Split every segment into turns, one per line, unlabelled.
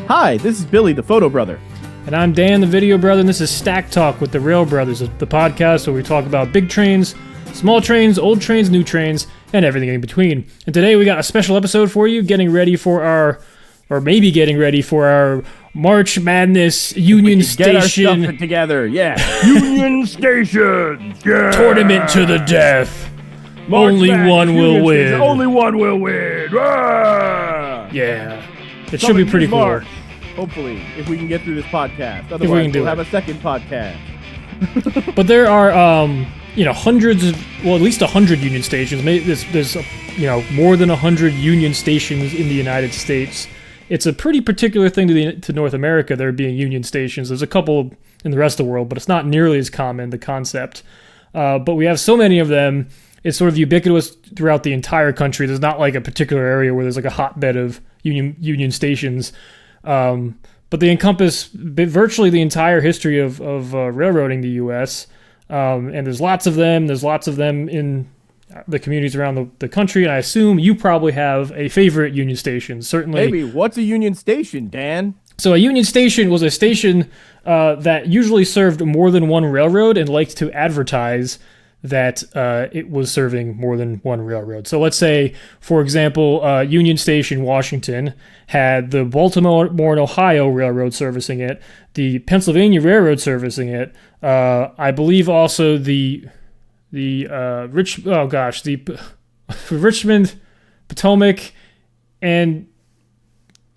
Hi, this is Billy, the photo brother.
And I'm Dan, the video brother, and this is Stacktalk with the Railbrothers, the podcast where we talk about big trains, small trains, old trains, new trains, and everything in between. And today we got a special episode for you, getting ready for our March Madness Union Station.
Get our stuff together, yeah. Union Station, yeah.
Tournament to the death.
March
Only
Madness,
one will
Union
win.
Station, only one will win. Ah!
Yeah. It should be pretty cool.
March, hopefully, if we can get through this podcast. Otherwise, we'll have a second podcast.
But there are, hundreds of, well, at least 100 Union stations. Maybe there's more than 100 Union stations in the United States. It's a pretty particular thing to North America, there being Union stations. There's a couple in the rest of the world, but it's not nearly as common, the concept. But we have so many of them, it's sort of ubiquitous throughout the entire country. There's not like a particular area where there's like a hotbed of Union stations. But they encompass virtually the entire history of railroading the U.S., and there's lots of them. There's lots of them in the communities around the country, and I assume you probably have a favorite Union station. Certainly.
Maybe. What's a Union Station, Dan?
So a Union Station was a station that usually served more than one railroad and liked to advertise that it was serving more than one railroad. So let's say, for example, Union Station, Washington, had the Baltimore and Ohio Railroad servicing it, the Pennsylvania Railroad servicing it, I believe also the Richmond, Potomac, and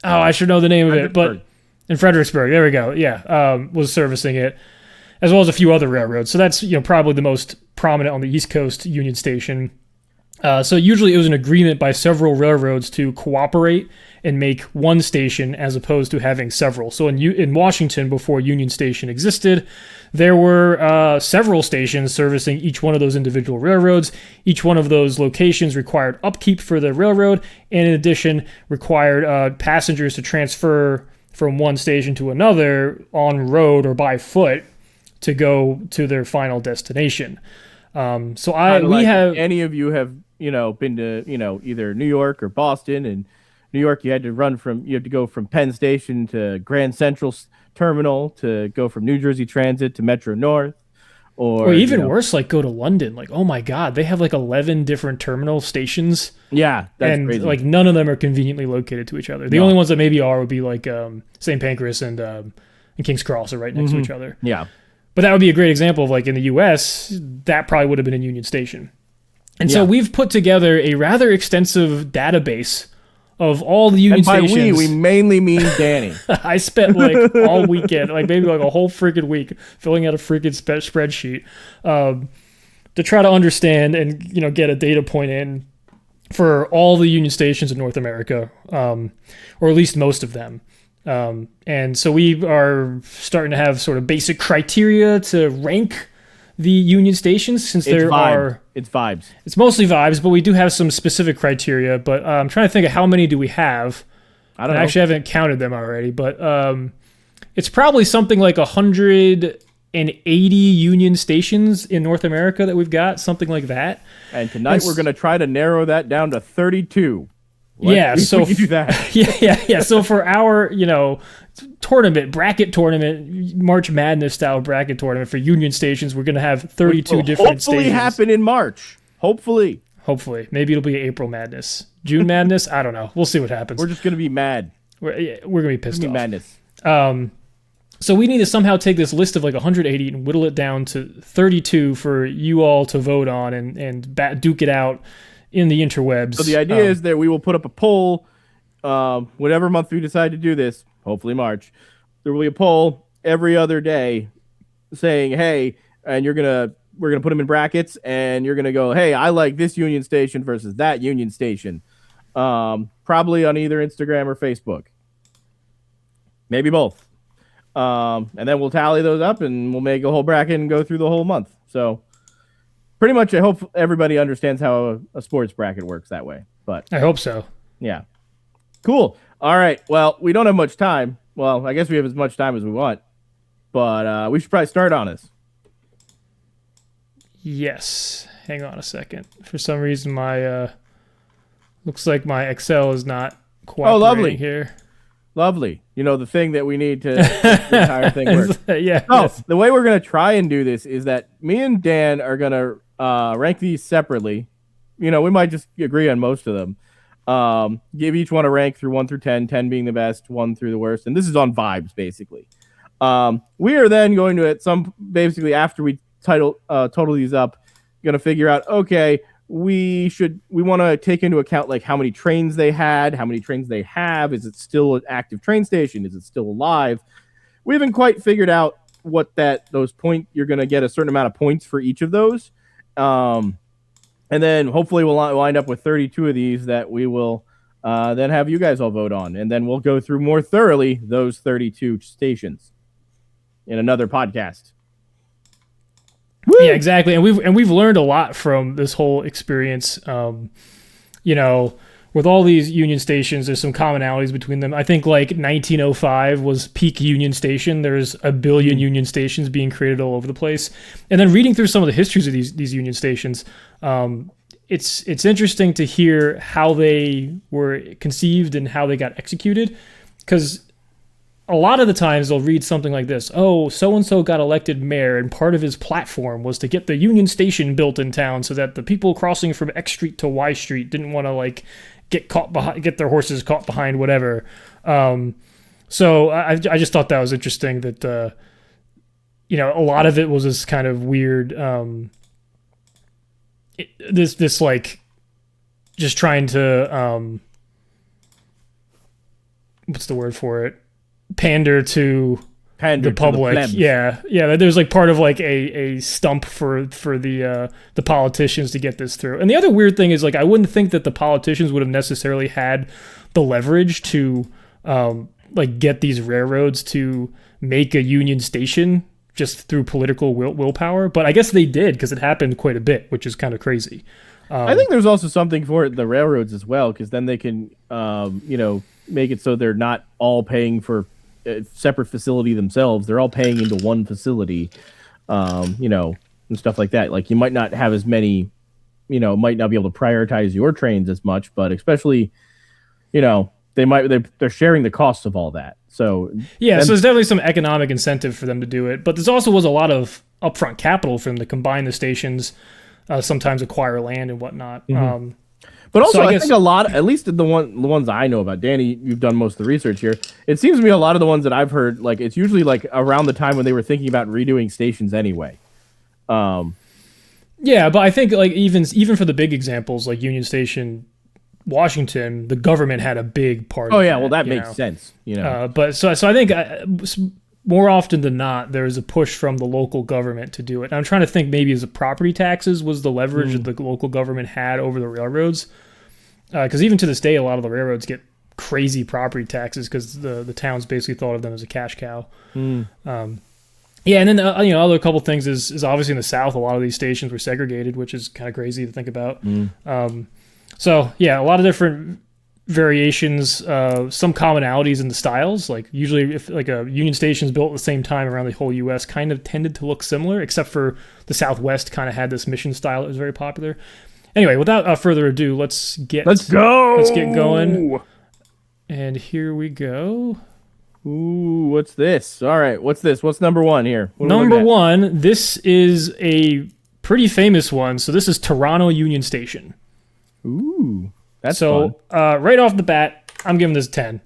I should know the name of it, but in Fredericksburg, there we go, was servicing it, as well as a few other railroads. So that's probably the most prominent on the East Coast Union Station. So usually it was an agreement by several railroads to cooperate and make one station as opposed to having several. So in Washington, before Union Station existed, there were several stations servicing each one of those individual railroads. Each one of those locations required upkeep for the railroad, and in addition required passengers to transfer from one station to another on road or by foot to go to their final destination. So any of you have been to either New York or Boston. And New York, you had to go from Penn Station to Grand Central Terminal, to go from New Jersey Transit to Metro North, or even worse, like go to London. Like, oh my God, they have like 11 different terminal stations.
Yeah, that's
and
crazy.
Like none of them are conveniently located to each other. The only ones that maybe would be like St. Pancras and King's Cross are right next to each other.
Yeah.
But that would be a great example of, like, in the U.S., that probably would have been a Union Station. And so we've put together a rather extensive database of all the Union stations.
And by we mainly mean Danny.
I spent, like, all weekend, like maybe like a whole freaking week, filling out a freaking spreadsheet to try to understand and, get a data point in for all the Union stations in North America, or at least most of them. And so we are starting to have sort of basic criteria to rank the Union stations, since it's
vibes.
It's mostly vibes, but we do have some specific criteria. But I'm trying to think of how many do we have. I don't know. I actually haven't counted them already, but it's probably something like 180 Union stations in North America that we've got, something like that.
And tonight we're going to try to narrow that down to 32.
So
we can do that.
Yeah. So for our, bracket tournament, March Madness style bracket tournament for Union stations, we're going to have 32 different stations.
Hopefully happen in March. Hopefully.
Maybe it'll be April Madness, June Madness. I don't know. We'll see what happens.
We're just going to be mad.
We're going to be pissed off.
Madness.
So we need to somehow take this list of like 180 and whittle it down to 32 for you all to vote on and duke it out in the interwebs.
So the idea is that we will put up a poll, whatever month we decide to do this, hopefully March. There will be a poll every other day saying, hey, and we're gonna put them in brackets, and you're gonna go, hey, I like this Union Station versus that Union Station. Probably on either Instagram or Facebook. Maybe both. And then we'll tally those up, and we'll make a whole bracket and go through the whole month. So pretty much, I hope everybody understands how a sports bracket works that way. But
I hope so.
Yeah. Cool. All right. Well, we don't have much time. Well, I guess we have as much time as we want. But we should probably start on this.
Yes. Hang on a second. For some reason, my looks like my Excel is not cooperating here.
Lovely. You know, the thing that we need to make the entire thing work.
Yeah.
Oh,
yes.
the way we're going to try and do this is that me and Dan are going to rank these separately. You know, we might just agree on most of them. Give each one a rank through 1 through 10, 10 being the best, 1 through the worst. And this is on vibes, basically. We are then going to, basically after we total these up, going to figure out, okay, we want to take into account like how many trains they had, how many trains they have. Is it still an active train station? Is it still alive? We haven't quite figured out what those points, you're going to get a certain amount of points for each of those. And then hopefully we'll wind up with 32 of these that we will then have you guys all vote on. And then we'll go through more thoroughly those 32 stations in another podcast.
Woo! Yeah, exactly. And we've learned a lot from this whole experience. You know, with all these Union stations, there's some commonalities between them. I think like 1905 was peak Union Station. There's a billion Union stations being created all over the place. And then reading through some of the histories of these Union stations, it's interesting to hear how they were conceived and how they got executed, because a lot of the times they'll read something like this: oh, so-and-so got elected mayor, and part of his platform was to get the Union Station built in town so that the people crossing from X Street to Y Street didn't want to like get their horses caught behind whatever. So I just thought that was interesting that, you know, a lot of it was this kind of weird, this like just trying to, what's the word for it? Pander to the public. Yeah. There's like part of like a stump for the politicians to get this through. And the other weird thing is, like, I wouldn't think that the politicians would have necessarily had the leverage to like get these railroads to make a Union Station just through political willpower. But I guess they did, because it happened quite a bit, which is kind of crazy.
I think there's also something for the railroads as well, because then they can, you know, make it so they're not all paying for a separate facility themselves. They're all paying into one facility, you know, and stuff like that. Like, you might not have as many, you know, might not be able to prioritize your trains as much, but especially, you know, they're sharing the costs of all that. So
yeah, so there's definitely some economic incentive for them to do it, but there's also was a lot of upfront capital for them to combine the stations, sometimes acquire land and whatnot.
Mm-hmm. But also, I think a lot, at least the ones I know about, Danny, you've done most of the research here. It seems to me a lot of the ones that I've heard, like, it's usually like around the time when they were thinking about redoing stations anyway.
Yeah, but I think like even for the big examples like Union Station, Washington, the government had a big part.
Oh yeah, well that makes sense, you know.
But so I think more often than not, there's a push from the local government to do it. And I'm trying to think, maybe as the property taxes was the leverage that the local government had over the railroads. Because even to this day, a lot of the railroads get crazy property taxes because the towns basically thought of them as a cash cow. Yeah, and then you know, other couple things is obviously in the South, a lot of these stations were segregated, which is kind of crazy to think about. So yeah, a lot of different variations, some commonalities in the styles. Like usually, if like a Union Station is built at the same time around the whole U.S., kind of tended to look similar, except for the Southwest kind of had this mission style that was very popular. Anyway, without further ado, let's get going. And here we go.
Ooh, what's this? All right, what's this? What's number one here?
Number one, this is a pretty famous one. So this is Toronto Union Station.
Ooh, that's fun.
Right off the bat, I'm giving this a 10.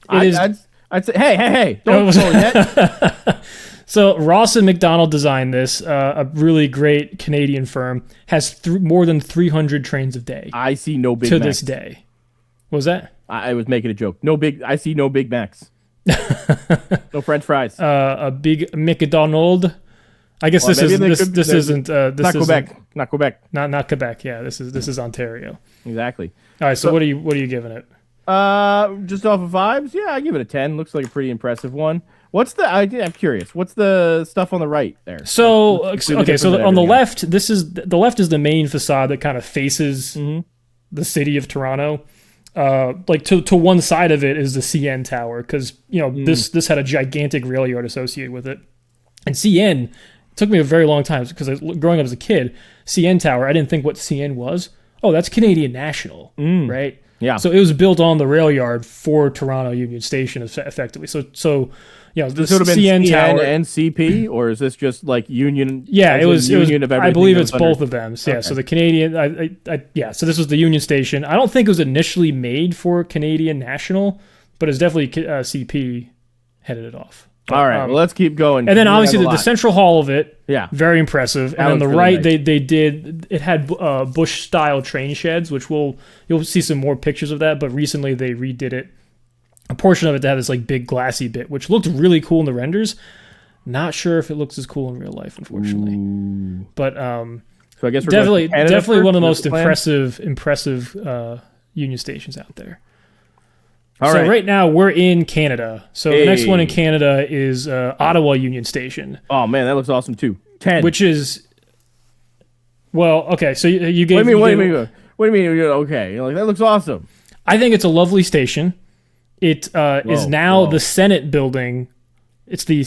I'd say, hey, don't go yet.
So Ross and McDonald designed this, a really great Canadian firm, has more than 300 trains a day.
I see no Big
Macs.
To
this day. What was that?
I was making a joke. I see no Big Macs. No French fries.
A big McDonald. I guess this isn't
Quebec. Not Quebec.
Not Quebec. Yeah, this is Ontario.
Exactly.
All right. So what are you giving it?
Just off of vibes, yeah, I give it a 10. Looks like a pretty impressive one. I'm curious. What's the stuff on the right there?
So okay, so on the left, the left is the main facade that kind of faces the city of Toronto. Like to one side of it is the CN Tower, because you know this had a gigantic rail yard associated with it, and CN. It took me a very long time because growing up as a kid, CN Tower, I didn't think what CN was. Oh, that's Canadian National, right?
Yeah.
So it was built on the rail yard for Toronto Union Station effectively. So the
This would have been
CN
CN
tower
and CP, or is this just like Union?
Yeah,
as
it was.
in Union of
I
everything
believe
that
it's
was under-
both of them. So, yeah.
Okay.
So the Canadian. Yeah. So this was the Union Station. I don't think it was initially made for Canadian National, but it's definitely CP headed it off. But,
All right, well, let's keep going.
and then
We have
obviously
a
the
lot.
central hall of it.
Yeah.
Very impressive. And on the
looks really
right,
nice.
they did. It had Bush style train sheds, which you'll see some more pictures of that. But recently they redid it. A portion of it to have this like big glassy bit, which looked really cool in the renders. Not sure if it looks as cool in real life, unfortunately.
Ooh.
But
So I guess we're going to Canada
definitely
first?
one of the
Is
most
that the plan?
impressive Union stations out there.
All
so
right.
right now we're in Canada. So the next one in
Hey.
Canada is Ottawa Union Station,
Oh man, that looks awesome too. 10.
which is okay. So you gave.
What do you mean?
you gave-
What do you mean? Okay, you're like that looks awesome.
I think it's a lovely station. It is now
whoa.
the Senate building. It's the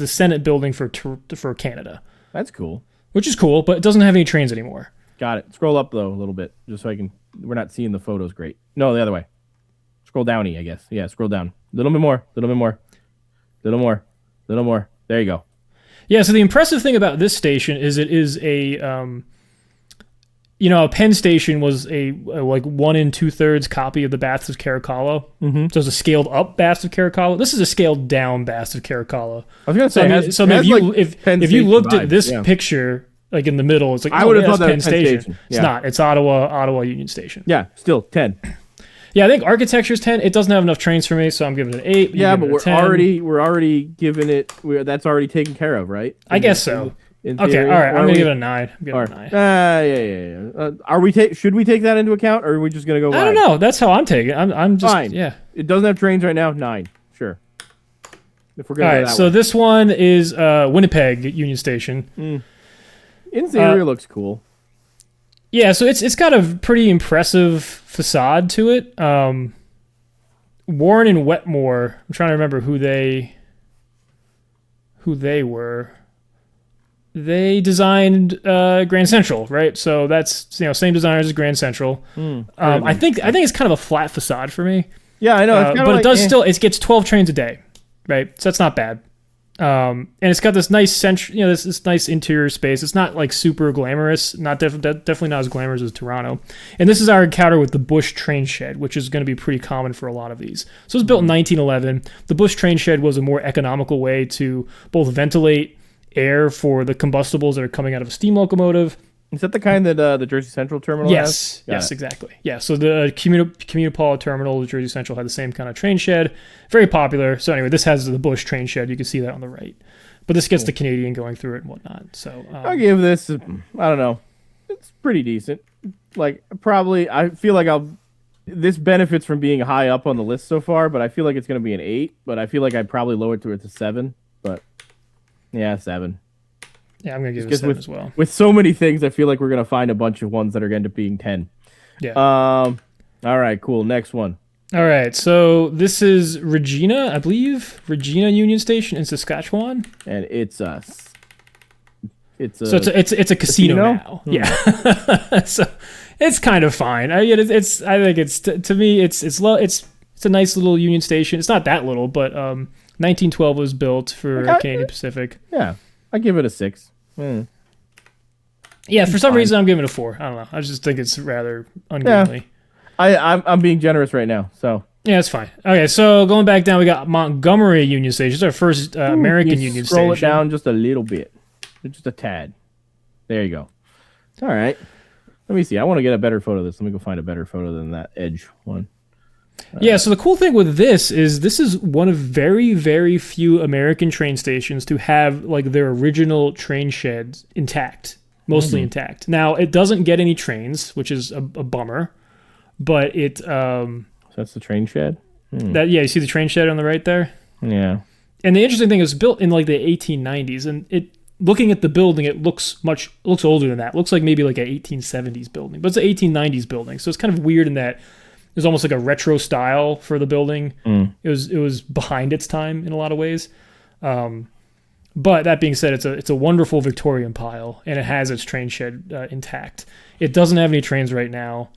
Senate building for Canada,
That's cool.
which is cool, but it doesn't have any trains anymore.
Got it. Scroll up though a little bit, just so I can. We're not seeing the photos great. No, the other way. Scroll downy, I guess. Yeah, scroll down. A little bit more. Little bit more. Little more. Little more. There you go.
Yeah, so the impressive thing about this station is it is a Penn Station was a like 1 2/3 copy of the Baths of Caracalla. Mm-hmm. So it's a scaled up Baths of Caracalla. This is a scaled down Baths of Caracalla.
I was gonna say.
If you looked at this picture like in the middle, it's like
I would have
that's
thought that
Penn
was Penn
Station.
Station.
It's
Yeah.
not. It's Ottawa Union Station.
Yeah, still 10.
Yeah, I think architecture is 10. It doesn't have enough trains for me, so I'm giving it an 8.
Yeah,
I'm
but
giving it a
we're
10.
already giving it. That's already taken care of, right?
I guess so.
In
Okay,
theory.
all right. I'm
Or
gonna
we-
give it a 9. I'm giving it a 9.
Yeah. Are we should we take that into account, or are we just gonna go?
I don't know. That's how I'm taking it. I'm just
Fine.
yeah.
It doesn't have trains right now. 9, sure. If we're
All
gonna go
right,
that
so
way.
this one is Winnipeg Union Station.
Interior looks cool.
Yeah, so it's got a pretty impressive facade to it. Warren and Wetmore. I'm trying to remember who they were. They designed Grand Central, right? So that's same designers as Grand Central. I think it's kind of a flat facade for me.
Yeah, I know. It's kinda
But
like,
it does still. It gets 12 trains a day, right? So that's not bad. And it's got this nice this nice interior space. It's not like super glamorous. Definitely not as glamorous as Toronto. And this is our encounter with the Bush train shed, which is going to be pretty common for a lot of these. So it was built in 1911. The Bush train shed was a more economical way to both ventilate air for the combustibles that are coming out of a steam locomotive.
Is that the kind that the Jersey Central terminal has?
Yes, exactly. Yeah, so the Communipaw terminal, the Jersey Central, had the same kind of train shed. Very popular. So anyway, this has the Bush train shed. You can see that on the right. But this gets the Canadian going through it and whatnot. So
I'll give this. I don't know. It's pretty decent. Like probably, I feel like this benefits from being high up on the list so far, but I feel like it's going to be an 8. But I feel like I'd probably lower it to 7. But yeah, 7.
yeah, I'm going to give it a 7 as well.
With so many things, I feel like we're gonna find a bunch of ones that are going to end up being 10.
Yeah.
All right, cool. Next one.
All right, so this is Regina, I believe, Regina Union Station in Saskatchewan.
And it's
So it's a casino now. Yeah. So it's kind of fine. I think it's to me it's low. It's a nice little Union Station. It's not that little, but 1912 was built for Canadian Pacific.
Yeah, I give it a 6.
Yeah, for some reason I'm giving it a 4. I don't know. I just think it's rather ungainly.
I'm being generous right now, so.
Yeah, it's fine. Okay, so going back down, we got Montgomery Union Station. It's our first American Union Station.
Scroll it down just a little bit, just a tad. There you go. All right. Let me see. I want to get a better photo of this. Let me go find a better photo than that edge one.
Yeah, so the cool thing with this is one of very, very few American train stations to have like their original train sheds intact, mostly intact. Now, it doesn't get any trains, which is a bummer, but it
So that's the train shed?
you see the train shed on the right there?
Yeah.
And the interesting thing is built in like the 1890s, and looking at the building, it looks older than that. It looks like maybe like an 1870s building, but it's an 1890s building. So it's kind of weird in that there's almost like a retro style for the building. It was behind its time in a lot of ways. But that being said, it's a wonderful Victorian pile, and it has its train shed intact. It doesn't have any trains right now.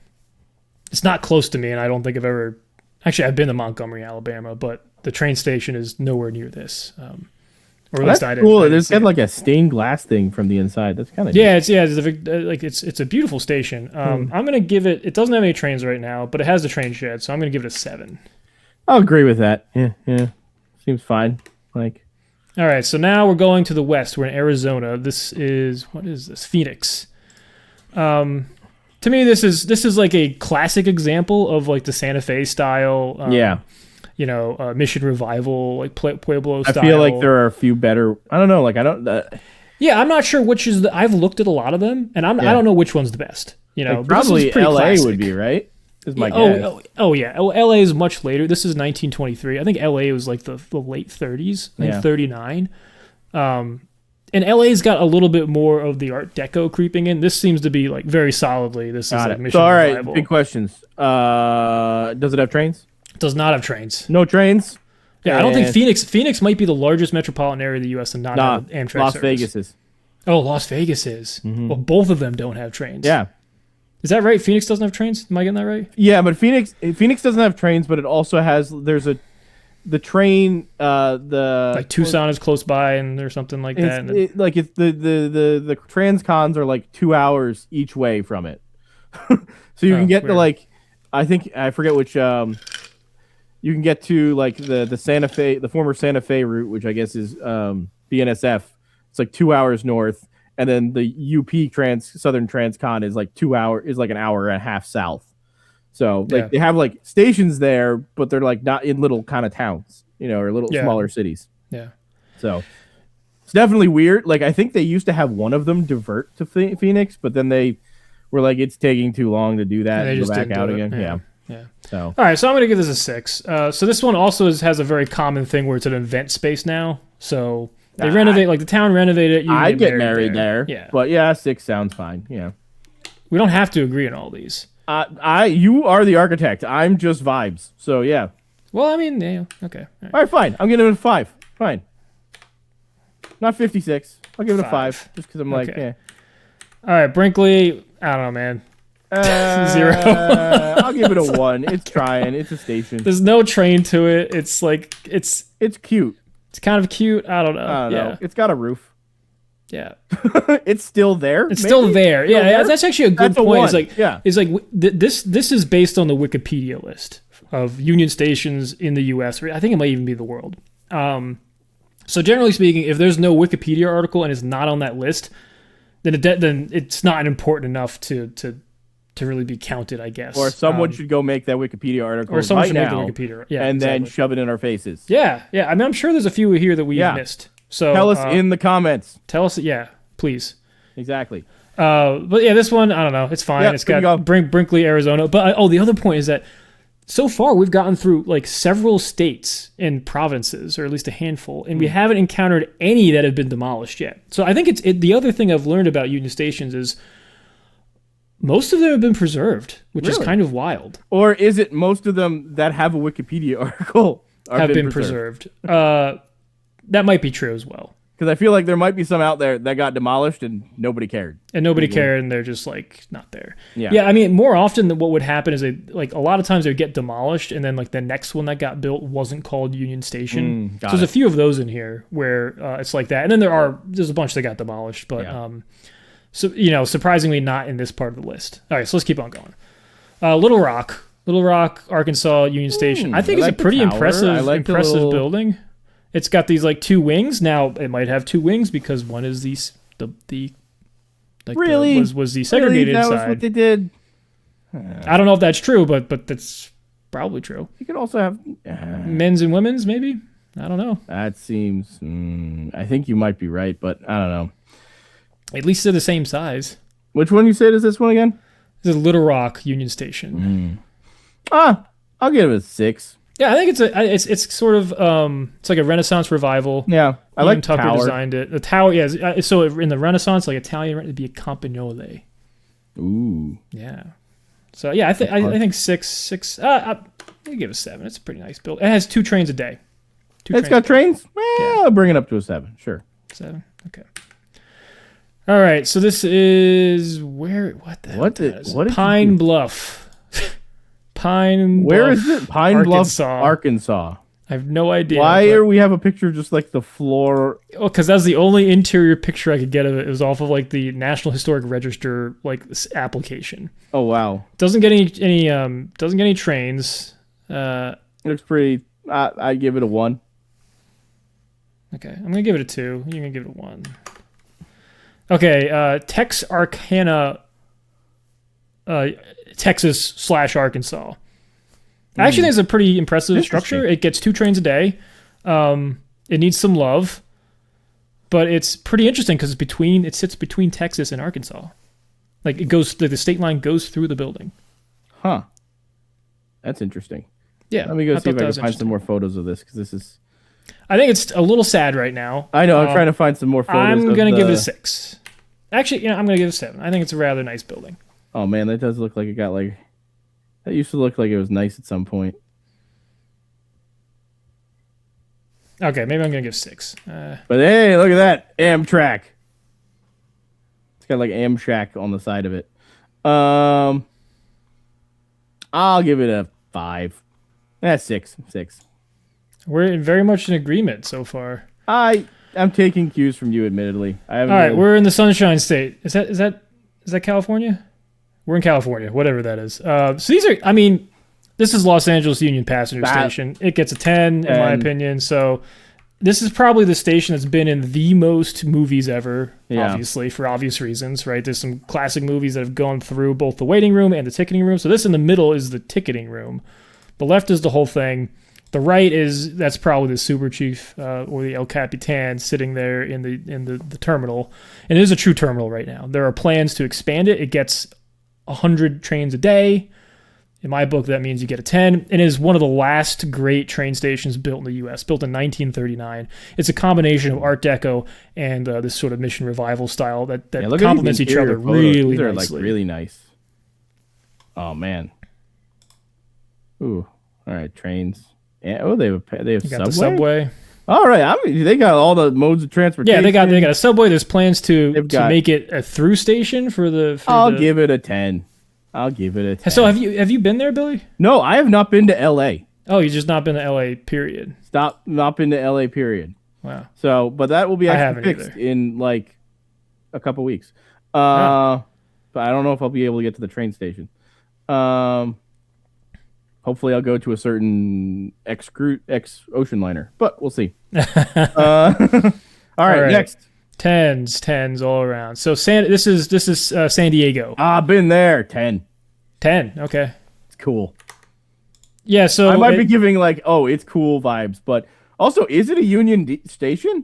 It's not close to me, and I don't think I've ever. Actually, I've been to Montgomery, Alabama, but the train station is nowhere near this. Or at least
That's
I didn't.
cool.
I didn't
There's
see
got
it.
like a stained glass thing from the inside. That's kind of
Yeah, it's a beautiful station. I'm gonna give it. It doesn't have any trains right now, but it has the train shed, so I'm gonna give it a 7.
I'll agree with that. Yeah. Seems fine. Like,
All right, so now we're going to the west. We're in Arizona. What is this? Phoenix. To me, this is like a classic example of like the Santa Fe style. Mission Revival, like Pueblo style.
I feel like there are a few better. I don't know. Like, I don't.
Yeah, I'm not sure which is the. I've looked at a lot of them, and I don't know which one's the best.
Like
but this
probably
was pretty
L.A.
classic.
would be right. Is my guess.
Oh yeah. L.A. is much later. This is 1923. I think L.A. was like the late 30s. I think 39. And LA's got a little bit more of the Art Deco creeping in. This seems to be like very solidly. This is like Mission
So, all right,
Revival.
big questions. Does it have trains?
It does not have trains.
No trains.
Yeah, I don't think Phoenix might be the largest metropolitan area of the U.S. and not have an Amtrak
Las
service.
Vegas is.
Oh, Las Vegas is. Well, both of them don't have trains.
Yeah.
Is that right? Phoenix doesn't have trains? Am I getting that right?
Yeah, but Phoenix doesn't have trains, but it also has. The train,
Like Tucson is close by, and there's something like that.
It's the transcons are like 2 hours each way from it, so you can get to like, I forget which you can get to like the Santa Fe, the former Santa Fe route, which I guess is BNSF. It's like 2 hours north, and then the UP Southern Transcon is like an hour and a half south. So like they have like stations there, but they're like not in little kind of towns, or little smaller cities.
Yeah.
So it's definitely weird. Like I think they used to have one of them divert to Phoenix, but then they were like, it's taking too long to do that and go back out again.
Yeah.
So
all right, so I'm gonna give this a 6. So this one also has a very common thing where it's an event space now. So they renovate, like the town renovated it.
I'd get married there.
Yeah.
But yeah, 6 sounds fine. Yeah.
We don't have to agree on all these.
You are the architect. I'm just vibes. So yeah.
Well, I mean, yeah, okay.
All right, fine. I'm giving it a 5. Fine. Not 56. I'll give it a 5 just because I'm like, yeah.
All right, Brinkley. I don't know, man. 0.
I'll give it a 1. It's trying. It's a station.
There's no train to it. It's like it's
cute.
It's kind of cute. I don't know.
I don't know. It's got a roof.
Yeah.
It's still there.
It's still there. Yeah,
there?
that's actually a good point. It's like this is based on the Wikipedia list of Union stations in the U.S. I think it might even be the world. So generally speaking, if there's no Wikipedia article and it's not on that list, then it's not important enough to really be counted, I guess.
Or someone should go make that Wikipedia article
or someone should
now,
make the Wikipedia,
and then shove it in our faces.
Yeah. I mean, I'm sure there's a few here that we've missed. So
tell us in the comments.
Tell us, please.
Exactly.
But yeah, this one, I don't know. It's fine. It's got Brinkley, Arizona. But the other point is that so far we've gotten through like several states and provinces, or at least a handful, and we haven't encountered any that have been demolished yet. So I think the other thing I've learned about Union stations is most of them have been preserved, which is kind of wild.
Or is it most of them that have a Wikipedia article
have been preserved? That might be true as well.
Because I feel like there might be some out there that got demolished and nobody cared.
And nobody cared, and they're just like not there.
Yeah.
I mean, more often than what would happen is a lot of times they would get demolished, and then like the next one that got built wasn't called Union Station. So there's a few of those in here where it's like that, and then there's a bunch that got demolished, but so surprisingly not in this part of the list. All right, so let's keep on going. Little Rock, Arkansas Union Station. I think it's a pretty impressive building. It's got these like 2 wings. Now it might have 2 wings because one is the was the segregated
that
side.
Was what they did.
I don't know if that's true, but that's probably true.
You could also have
men's and women's, maybe. I don't know.
That seems. I think you might be right, but I don't know.
At least they're the same size.
Which one you said is this one again?
This is Little Rock Union Station.
I'll give it a 6.
Yeah, I think it's sort of it's like a Renaissance revival.
Yeah, I like
Tucker
tower.
designed it. The tower, yeah. So in the Renaissance, like Italian, it'd be a campanile.
Ooh.
Yeah. So yeah, I think 6. I'll give it a 7. It's a pretty nice build. It has 2 trains a day.
It's got trains. I'll bring it up to a 7. Sure.
7. Okay. All right. So this is where? What the hell?
What did
Pine Bluff. Pine Bluff,
Where is it? Pine Bluff,
Arkansas.
Arkansas.
I have no idea.
Why are we have a picture of just like the floor?
Oh, because that's the only interior picture I could get of it. It was off of like the National Historic Register like application.
Oh wow.
Doesn't get any trains.
Looks pretty. I give it a 1.
Okay, I'm gonna give it a 2. You're gonna give it a 1. Okay, Texarkana, Texas/Arkansas. I actually think it's a pretty impressive structure. It gets 2 trains a day. It needs some love, but it's pretty interesting because it sits between Texas and Arkansas. Like the state line goes through the building.
Huh. That's interesting.
Yeah.
Let me go see if I can find some more photos of this because this is.
I think it's a little sad right now.
I know. I'm trying to find some more photos.
I'm gonna give it a 6. Actually, I'm gonna give it a 7. I think it's a rather nice building.
Oh man, that does look like it got like. That used to look like it was nice at some point.
Okay, maybe I'm gonna give 6.
But hey, look at that Amtrak. It's got like Amtrak on the side of it. I'll give it a 5. That's 6. 6.
We're very much in agreement so far.
I'm taking cues from you, admittedly.
All right, we're in the Sunshine State. Is that California? We're in California, whatever that is. So these are, I mean, this is Los Angeles Union Passenger Station. It gets a 10 in my opinion. So this is probably the station that's been in the most movies ever, obviously, for obvious reasons, right? There's some classic movies that have gone through both the waiting room and the ticketing room. So this in the middle is the ticketing room. The left is the whole thing. The right that's probably the Super Chief or the El Capitan sitting there in the terminal. And it is a true terminal right now. There are plans to expand it. It gets 100 trains a day. In my book, that means you get a 10. It is one of the last great train stations built in the U.S., built in 1939. It's a combination of Art Deco and this sort of Mission Revival style that complements each other really
These are
nicely.
like really nice. Oh, man. Ooh. All right, trains. Yeah, they have subway?
The subway.
All right, they got all the modes of transportation.
Yeah, they got a subway. There's plans to make it a through station for the.
I'll give it a 10. I'll give it a 10.
So have you been there, Billy?
No, I have not been to L.A.
Oh, you've just not been to L.A. Period.
Not been to L.A. Period.
Wow.
So, but that will be actually fixed in like a couple weeks. But I don't know if I'll be able to get to the train station. Hopefully, I'll go to a certain ex-ocean liner, but we'll see. All right, next.
Tens all around. So this is San Diego.
I've been there. 10.
10. Okay.
It's cool.
Yeah. So
I might be giving like, oh, it's cool vibes, but also, is it a Union station?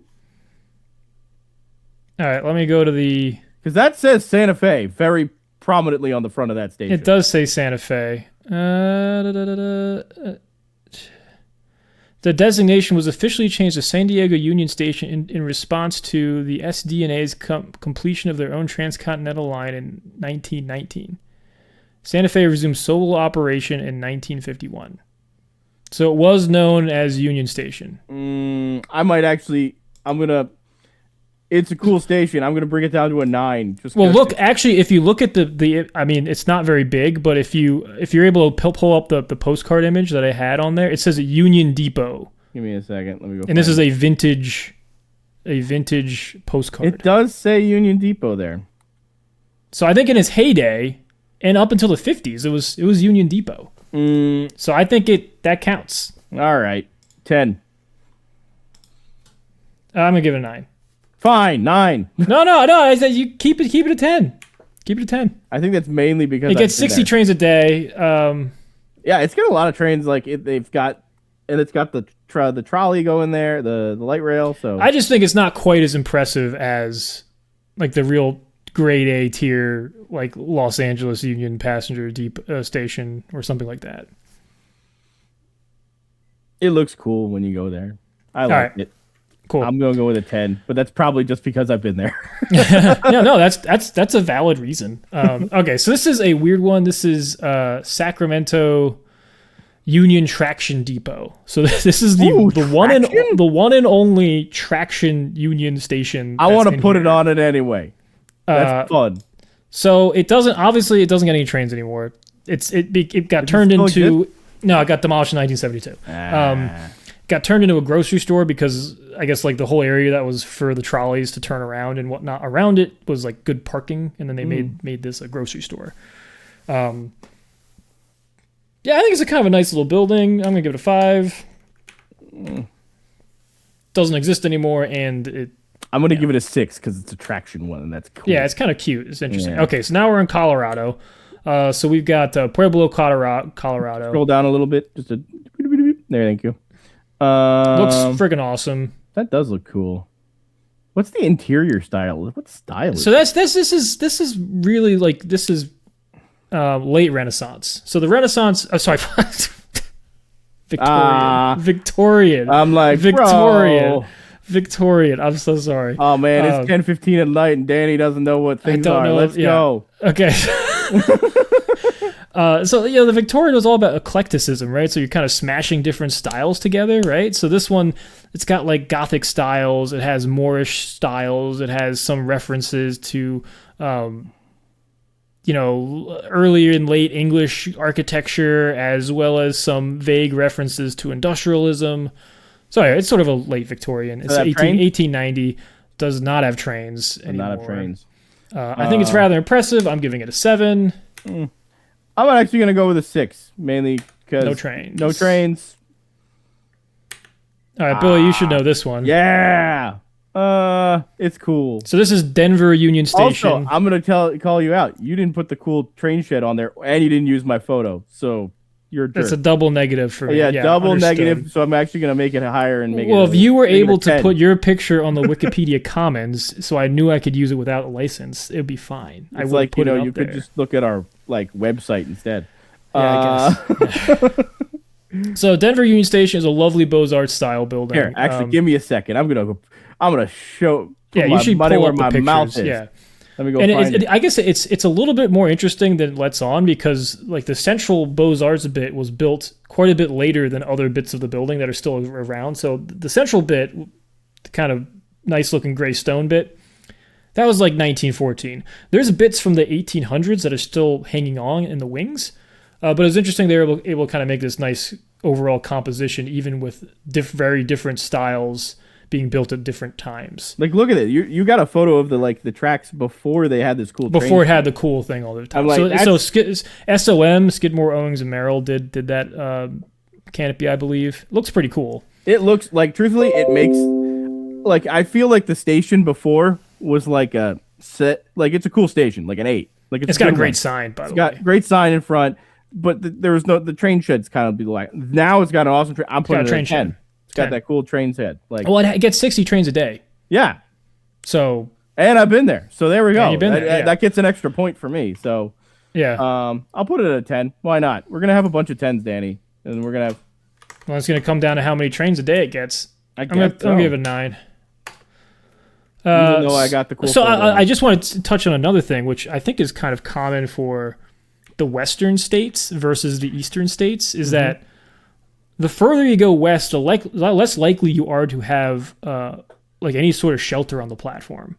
All right. Let me go to
because that says Santa Fe very prominently on the front of that station.
It does say Santa Fe. The designation was officially changed to San Diego Union Station in response to the SDNA's completion of their own transcontinental line in 1919. Santa Fe resumed sole operation in 1951. So it was known as Union Station.
It's a cool station. I'm going to bring it down to a 9.
Actually, if you look at I mean, it's not very big, but if you're able to pull up the postcard image that I had on there, it says Union Depot.
Give me a second. Let me go.
And this is a vintage postcard.
It does say Union Depot there.
So I think in its heyday, and up until the 50s, it was Union Depot. So I think that counts.
All right, 10.
I'm gonna give it a 9.
Fine, 9.
No. I said you keep it a 10. Keep it a 10.
I think that's mainly because
it gets 60 trains a day.
Yeah, it's got a lot of trains. Like it's got the trolley going there, the light rail. So
I just think it's not quite as impressive as like the real grade A tier, like Los Angeles Union Passenger Station or something like that.
It looks cool when you go there. I like it.
Cool.
I'm gonna go with a 10, but that's probably just because I've been there.
No, that's a valid reason. Okay, so this is a weird one. This is Sacramento Union Traction Depot. So this is the one and only traction Union station.
I want to put it on it anyway. That's fun.
So it doesn't get any trains anymore. it got
Does it
turned
still
into
exist?
no, it got demolished in 1972. Got turned into a grocery store because I guess like the whole area that was for the trolleys to turn around and whatnot around it was like good parking, and then they made this a grocery store. Yeah, I think it's a kind of a nice little building. I'm gonna give it a 5. Doesn't exist anymore, and
I'm gonna give it a 6 because it's a traction one, and that's cool.
yeah, it's kind of cute. It's interesting.
Yeah.
Okay, so now we're in Colorado. So we've got Pueblo, Colorado.
Scroll down a little bit, just a there. Thank you.
Looks friggin' awesome.
That does look cool. What's the interior style? What style is
So this is really like this is late Renaissance. So the Renaissance. Oh, sorry, Victorian.
I'm like
Victorian.
bro.
Victorian. I'm so sorry.
Oh man, it's 10:15 at night, and Danny doesn't know what things
don't
are.
know
Let's
yeah.
go.
Okay. So the Victorian was all about eclecticism, right? So you're kind of smashing different styles together, right? So this one, it's got like Gothic styles, it has Moorish styles, it has some references to, earlier and late English architecture, as well as some vague references to industrialism. So yeah, it's sort of a late Victorian. It's 1890. Does not have trains anymore.
Not have trains.
I think it's rather impressive. I'm giving it a 7.
I'm actually gonna go with a 6, mainly because
No trains.
No trains.
All right, Billy, you should know this one.
Yeah. It's cool.
So this is Denver Union Station.
Also, I'm gonna call you out. You didn't put the cool train shed on there, and you didn't use my photo. So you're a jerk.
That's a double negative for me.
Yeah, double
understood.
negative. So I'm actually gonna make it higher and make it.
Well, if you were
make it a
able to
10.
put your picture on the Wikipedia Commons, so I knew I could use it without a license, it would be fine. I
It's
would
like
put it up
you
there.
could just look at our like website instead.
Yeah, I guess. So Denver Union Station is a lovely Beaux-Arts style building.
Here, actually, give me a second. I'm gonna show.
Yeah, you should
money
pull
where
up the
my
pictures.
mouth is.
Yeah.
Let me go
And
find it.
I guess it's a little bit more interesting than lets on because like the central Beaux-Arts bit was built quite a bit later than other bits of the building that are still around. So the central bit, the kind of nice looking gray stone bit, that was like 1914. There's bits from the 1800s that are still hanging on in the wings, but it's interesting they were able to kind of make this nice overall composition even with very different styles being built at different times.
Like, look at it. You got a photo of the tracks before they had this cool.
Before it
train.
had the cool thing all the time.
I'm like,
so SOM, Skidmore, Owings, and Merrill did that canopy, I believe. Looks pretty cool.
It looks like, truthfully, it makes like I feel like the station before was like a set. Like it's a cool station, like an 8. Like
It's got a great sign, by the way.
Got great sign in front, but there was the train shed's kind of be like now it's got an awesome train. I'm putting it at 10. It's got that cool train head. Like,
well, it gets 60 trains a day.
Yeah.
So.
And I've been there. So there we go.
You've been there, yeah.
That gets an extra point for me. So
yeah.
I'll put it at a 10. Why not? We're gonna have a bunch of 10s, Danny, and we're gonna have.
Well, it's gonna come down to how many trains a day it gets. I'm gonna give it a 9.
Even though I got the cool.
So I just wanted to touch on another thing, which I think is kind of common for the Western states versus the Eastern states, is that the further you go west, the less likely you are to have like any sort of shelter on the platform,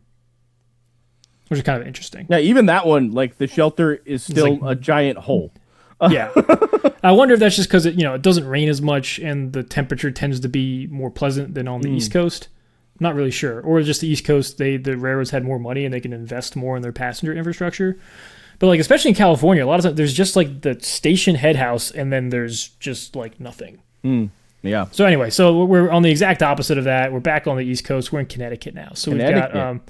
which is kind of interesting.
Yeah, even that one, like the shelter is still a giant hole.
Yeah, I wonder if that's just because it doesn't rain as much and the temperature tends to be more pleasant than on the East Coast. I'm not really sure, or just the East Coast, the railroads had more money and they can invest more in their passenger infrastructure. But like especially in California, a lot of times there's just like the station head house and then there's just like nothing.
Yeah.
So anyway, so we're on the exact opposite of that. We're back on the East Coast. We're in Connecticut now. So we've got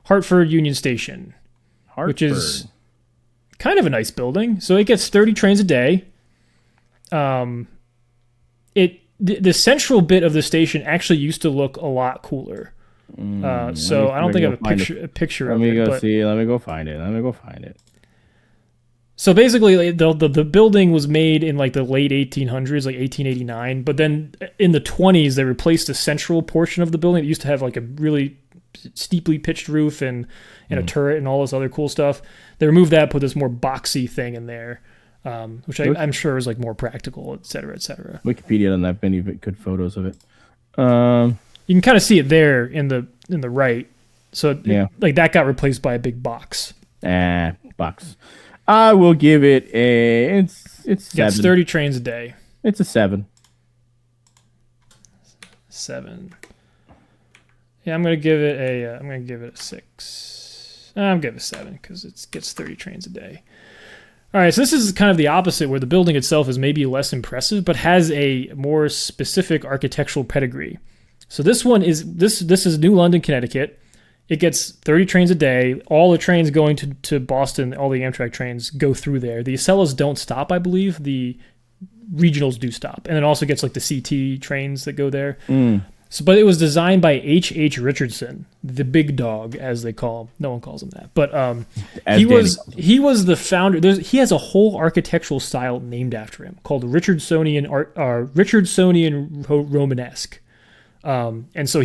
Hartford Union Station, which is kind of a nice building. So it gets 30 trains a day. The central bit of the station actually used to look a lot cooler. So I don't think I have a picture of it.
Let me go find it.
So basically, the building was made in like the late 1800s, like 1889. But then in the 20s, they replaced the central portion of the building. It used to have like a really steeply pitched roof and a turret and all this other cool stuff. They removed that, put this more boxy thing in there, which I'm sure is like more practical, et cetera, et cetera.
Wikipedia doesn't have many good photos of it.
You can kind of see it there in the right. So like that got replaced by a big box.
Box. I will give it a. It's 7.
Gets 30 trains a day.
It's a 7.
7. Yeah, I'm gonna give it a 6. I'm gonna give it a 7 because it gets 30 trains a day. All right, so this is kind of the opposite, where the building itself is maybe less impressive, but has a more specific architectural pedigree. So this one is this is New London, Connecticut. It gets 30 trains a day. All the trains going to Boston, all the Amtrak trains go through there. The Acellas don't stop, I believe. The regionals do stop, and it also gets like the CT trains that go there. So, but it was designed by H. Richardson, the big dog, as they call him. No one calls him that, but he was the founder. He has a whole architectural style named after him called Richardsonian Romanesque. And so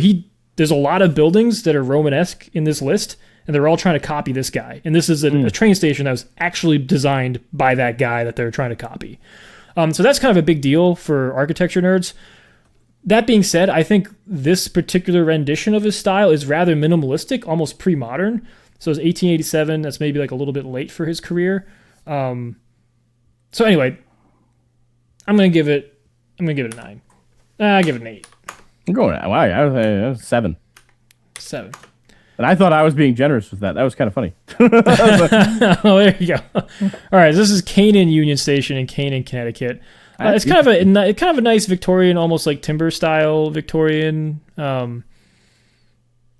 there's a lot of buildings that are Romanesque in this list, and they're all trying to copy this guy. And this is a train station that was actually designed by that guy that they're trying to copy. So that's kind of a big deal for architecture nerds. That being said, I think this particular rendition of his style is rather minimalistic, almost pre-modern. So it's 1887. That's maybe like a little bit late for his career. So anyway, I'm gonna give it a 9. I give it an 8.
I'm going. Wow, I was 7.
7.
And I thought I was being generous with that. That was kind of funny.
Oh, there you go. All right, so this is Canaan Union Station in Canaan, Connecticut. It's kind of a nice Victorian, almost like timber style Victorian,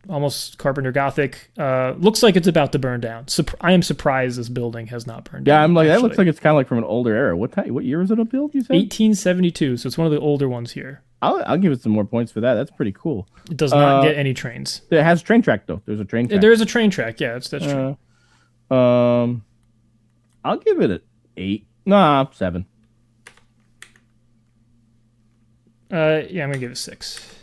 almost Carpenter Gothic. Looks like it's about to burn down. I am surprised this building has not burned down.
Yeah, I'm like, that looks like it's kind of like from an older era. What year was it a build, you said?
1872, so it's one of the older ones here.
I'll give it some more points for that. That's pretty cool.
It does not get any trains.
It has a train track, though. There's a train track.
There is a train track, yeah, that's true.
I'll give it an 8. Nah, 7.
Yeah, I'm gonna give it 6.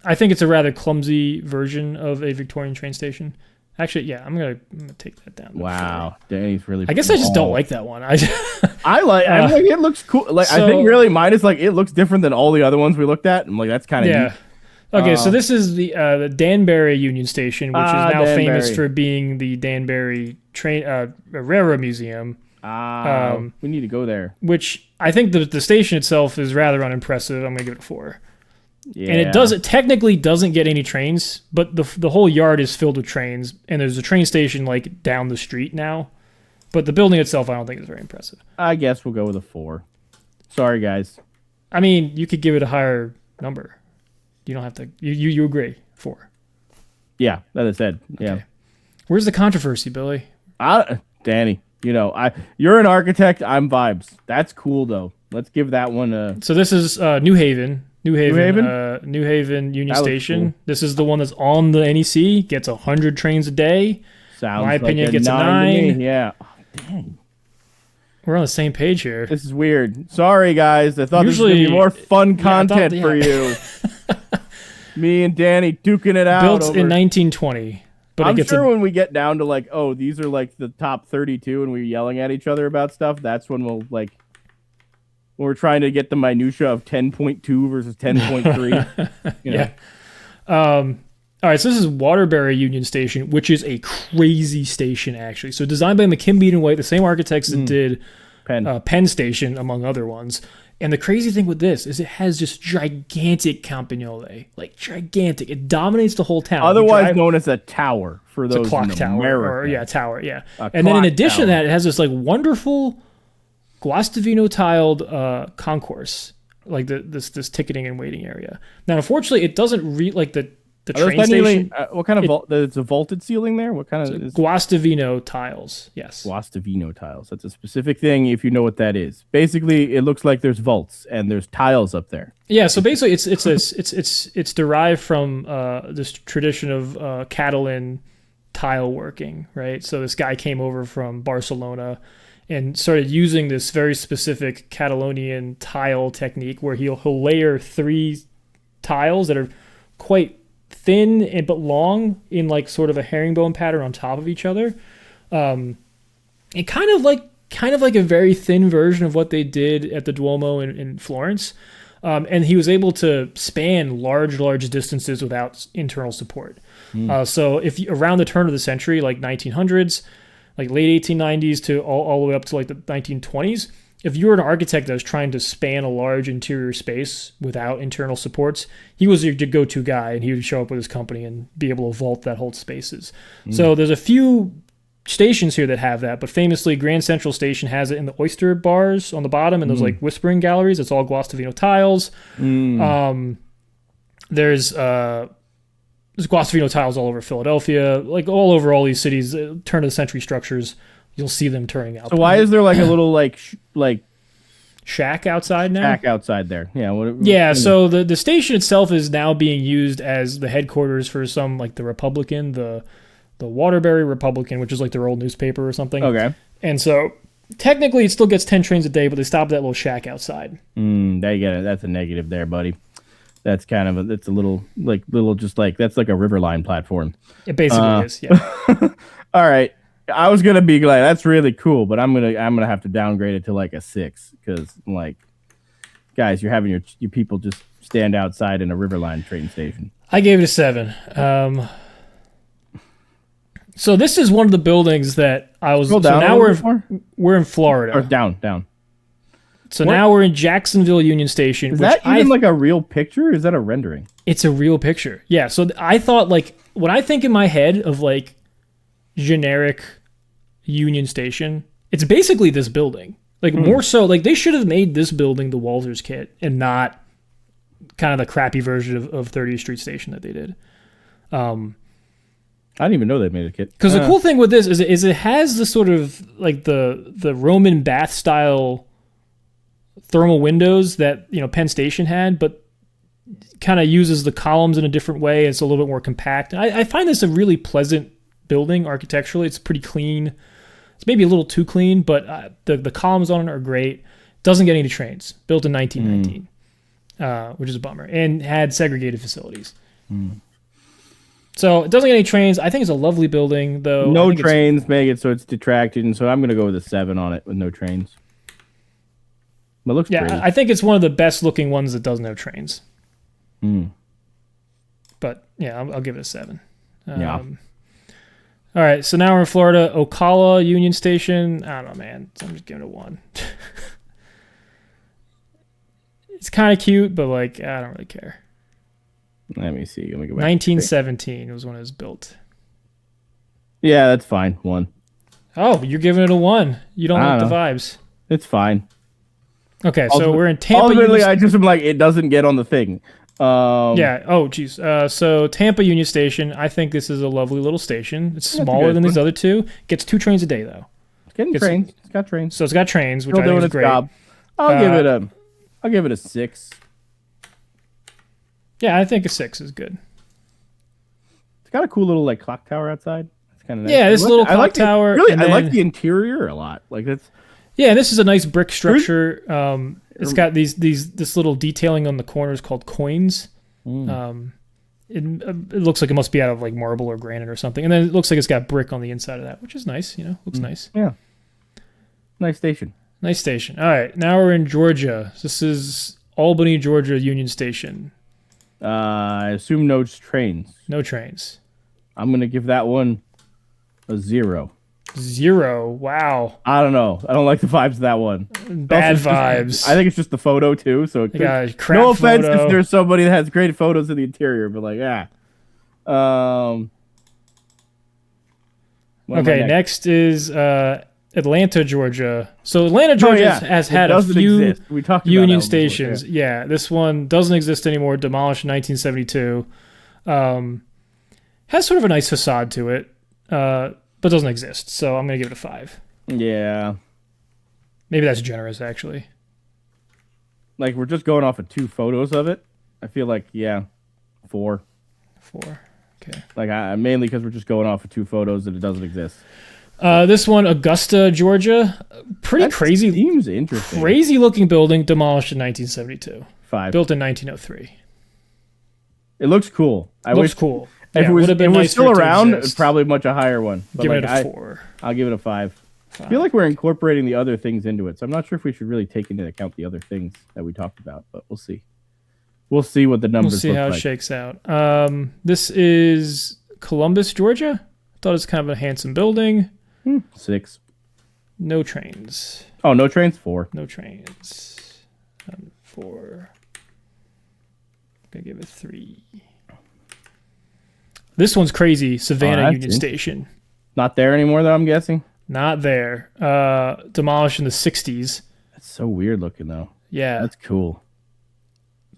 I think it's a rather clumsy version of a Victorian train station. Actually, yeah, I'm gonna take that down.
Wow, Danny's really.
I guess I just don't like that one. I
like it looks cool. Like I think really mine is like it looks different than all the other ones we looked at. I'm like that's kind of neat.
Okay, so this is the Danbury Union Station, which is now famous for being the Danbury Railroad Museum.
We need to go there.
Which I think the station itself is rather unimpressive. I'm gonna give it a 4.
Yeah.
And it technically doesn't get any trains, but the whole yard is filled with trains, and there's a train station like down the street now. But the building itself, I don't think is very impressive.
I guess we'll go with a 4. Sorry, guys.
I mean, you could give it a higher number. You don't have to. You agree? 4.
Yeah, that is said. Yeah.
Okay. Where's the controversy, Billy?
Danny, you're an architect. I'm vibes. That's cool though. Let's give that one a.
So this is New Haven. New Haven Union Station. Cool. This is the one that's on the NEC. Gets 100 trains a day.
Sounds
my opinion,
like
gets a 9.
Yeah. Oh, dang.
We're on the same page here.
This is weird. Sorry, guys. I thought this was going to be more fun content for you. Me and Danny duking it out.
Built in 1920. But
I'm sure when we get down to like, oh, these are like the top 32 and we're yelling at each other about stuff, that's when we'll like, when we're trying to get the minutia of 10.2 versus 10.3.
Yeah. All right, so this is Waterbury Union Station, which is a crazy station, actually. So designed by McKim, Beat & White, the same architects that did Penn Station, among other ones. And the crazy thing with this is it has just gigantic campanile. Like, gigantic. It dominates the whole town.
Otherwise known as a tower for those
a clock
in
tower.
America.
Tower, yeah. And then in addition to that, it has this, like, wonderful Guastavino tiled concourse. Like, this ticketing and waiting area. Now, unfortunately, it doesn't like the train station.
What kind of it's a vaulted ceiling there? What kind of
Guastavino tiles? Yes.
Guastavino tiles. That's a specific thing. If you know what that is, basically, it looks like there's vaults and there's tiles up there.
Yeah. So basically, it's derived from this tradition of Catalan tile working, right? So this guy came over from Barcelona and started using this very specific Catalonian tile technique where he'll layer 3 tiles that are quite thin but long in like sort of a herringbone pattern on top of each other. It kind of like a very thin version of what they did at the Duomo in Florence. And he was able to span large distances without internal support. So if around the turn of the century, like 1900s, like late 1890s to all the way up to like the 1920s. If you were an architect that was trying to span a large interior space without internal supports, he was your go-to guy, and he would show up with his company and be able to vault that whole spaces. So there's a few stations here that have that, but famously Grand Central Station has it in the oyster bars on the bottom and those like whispering galleries. It's all Guastavino tiles. There's Guastavino tiles all over Philadelphia, like all over all these cities, turn of the century structures. You'll see them turning out.
So why is there like a little like
shack outside now?
Shack outside there.
Yeah. So the station itself is now being used as the headquarters for some like the Republican, the Waterbury Republican, which is like their old newspaper or something.
Okay.
And so technically it still gets 10 trains a day, but they stop at that little shack outside.
There you go. That's a negative there, buddy. That's kind of that's a little just like that's like a Riverline platform.
It basically is. Yeah.
All right. I was gonna be like, that's really cool, but I'm gonna have to downgrade it to like a 6 because like, guys, you're having your people just stand outside in a Riverline train station.
I gave it a 7. So this is one of the buildings that I was.
Scroll
so
down
now we're in Florida.
Or down.
So now we're in Jacksonville Union Station.
Is that even like a real picture? Or is that a rendering?
It's a real picture. Yeah. So I thought like when I think in my head of like generic Union Station, it's basically this building. Like more so, like they should have made this building the Walters kit and not kind of the crappy version of 30th Street Station that they did.
I didn't even know they made a kit.
Because the cool thing with this is it has the sort of like the Roman bath style thermal windows that Penn Station had, but kind of uses the columns in a different way. It's a little bit more compact. I find this a really pleasant building architecturally. It's pretty clean. It's maybe a little too clean, but the columns on it are great. Doesn't get any trains. Built in 1919, which is a bummer, and had segregated facilities. So it doesn't get any trains. I think it's a lovely building, though.
No trains make it so it's detracted, and so I'm going to go with a 7 on it with no trains. But it looks pretty.
I think it's one of the best looking ones that doesn't have trains. But yeah, I'll give it a 7.
Yeah.
All right, so now we're in Florida. Ocala Union Station. I don't know, man. So I'm just giving it a 1. It's kind of cute, but like I don't really care.
Let me see. Let me go back.
1917 was when it was built.
Yeah, that's fine. 1.
Oh, you're giving it a 1. You don't like the vibes.
It's fine.
Okay, so we're in Tampa.
Ultimately, I just am like, it doesn't get on the thing.
Yeah. Oh, geez. So Tampa Union Station. I think this is a lovely little station. It's smaller than these other two. Gets 2 trains a day though.
It's getting trains. It's got trains.
So it's got trains, which
Still
I think
doing
is
its
great.
job. I'll give it a 6.
Yeah, I think a 6 is good.
It's got a cool little like clock tower outside. It's kind of nice.
Yeah, this little clock tower.
I like the interior a lot. Like that's.
Yeah, this is a nice brick structure. It's got this little detailing on the corners called coins. It looks like it must be out of like marble or granite or something, and then it looks like it's got brick on the inside of that, which is nice. Looks nice.
Yeah, nice station.
Nice station. All right, now we're in Georgia. This is Albany, Georgia Union Station.
I assume no trains.
No trains.
I'm gonna give that one a 0.
0. Wow.
I don't know. I don't like the vibes of that one.
Bad vibes.
I think it's just the photo too. So
crap
no offense
photo.
if there's somebody that has great photos of the interior, but like
Okay, next is Atlanta, Georgia. So Atlanta, Georgia has had a few Union stations.
Before, yeah.
Yeah, this one doesn't exist anymore. Demolished in 1972. Has sort of a nice facade to it. But doesn't exist, so I'm gonna give it a 5.
Yeah,
maybe that's generous, actually.
Like we're just going off of 2 photos of it. I feel like 4.
4. Okay.
Like mainly because we're just going off of 2 photos and it doesn't exist.
This one, Augusta, Georgia, pretty crazy.
Seems interesting.
Crazy looking building, demolished in 1972.
5.
Built in 1903.
It looks cool.
Looks cool.
If it was still around, it's probably much a higher one. But
give it a 4.
I'll give it a 5. I feel like we're incorporating the other things into it, so I'm not sure if we should really take into account the other things that we talked about, but we'll see. We'll see what the numbers look like.
We'll see how it shakes out. This is Columbus, Georgia. I thought it was kind of a handsome building.
6.
No trains.
Oh, no trains. 4.
No trains. 4. Gonna give it 3. This one's crazy. Savannah Union Station.
Not there anymore, though, I'm guessing.
Not there. Demolished in the 60s.
That's so weird looking, though.
Yeah.
That's cool.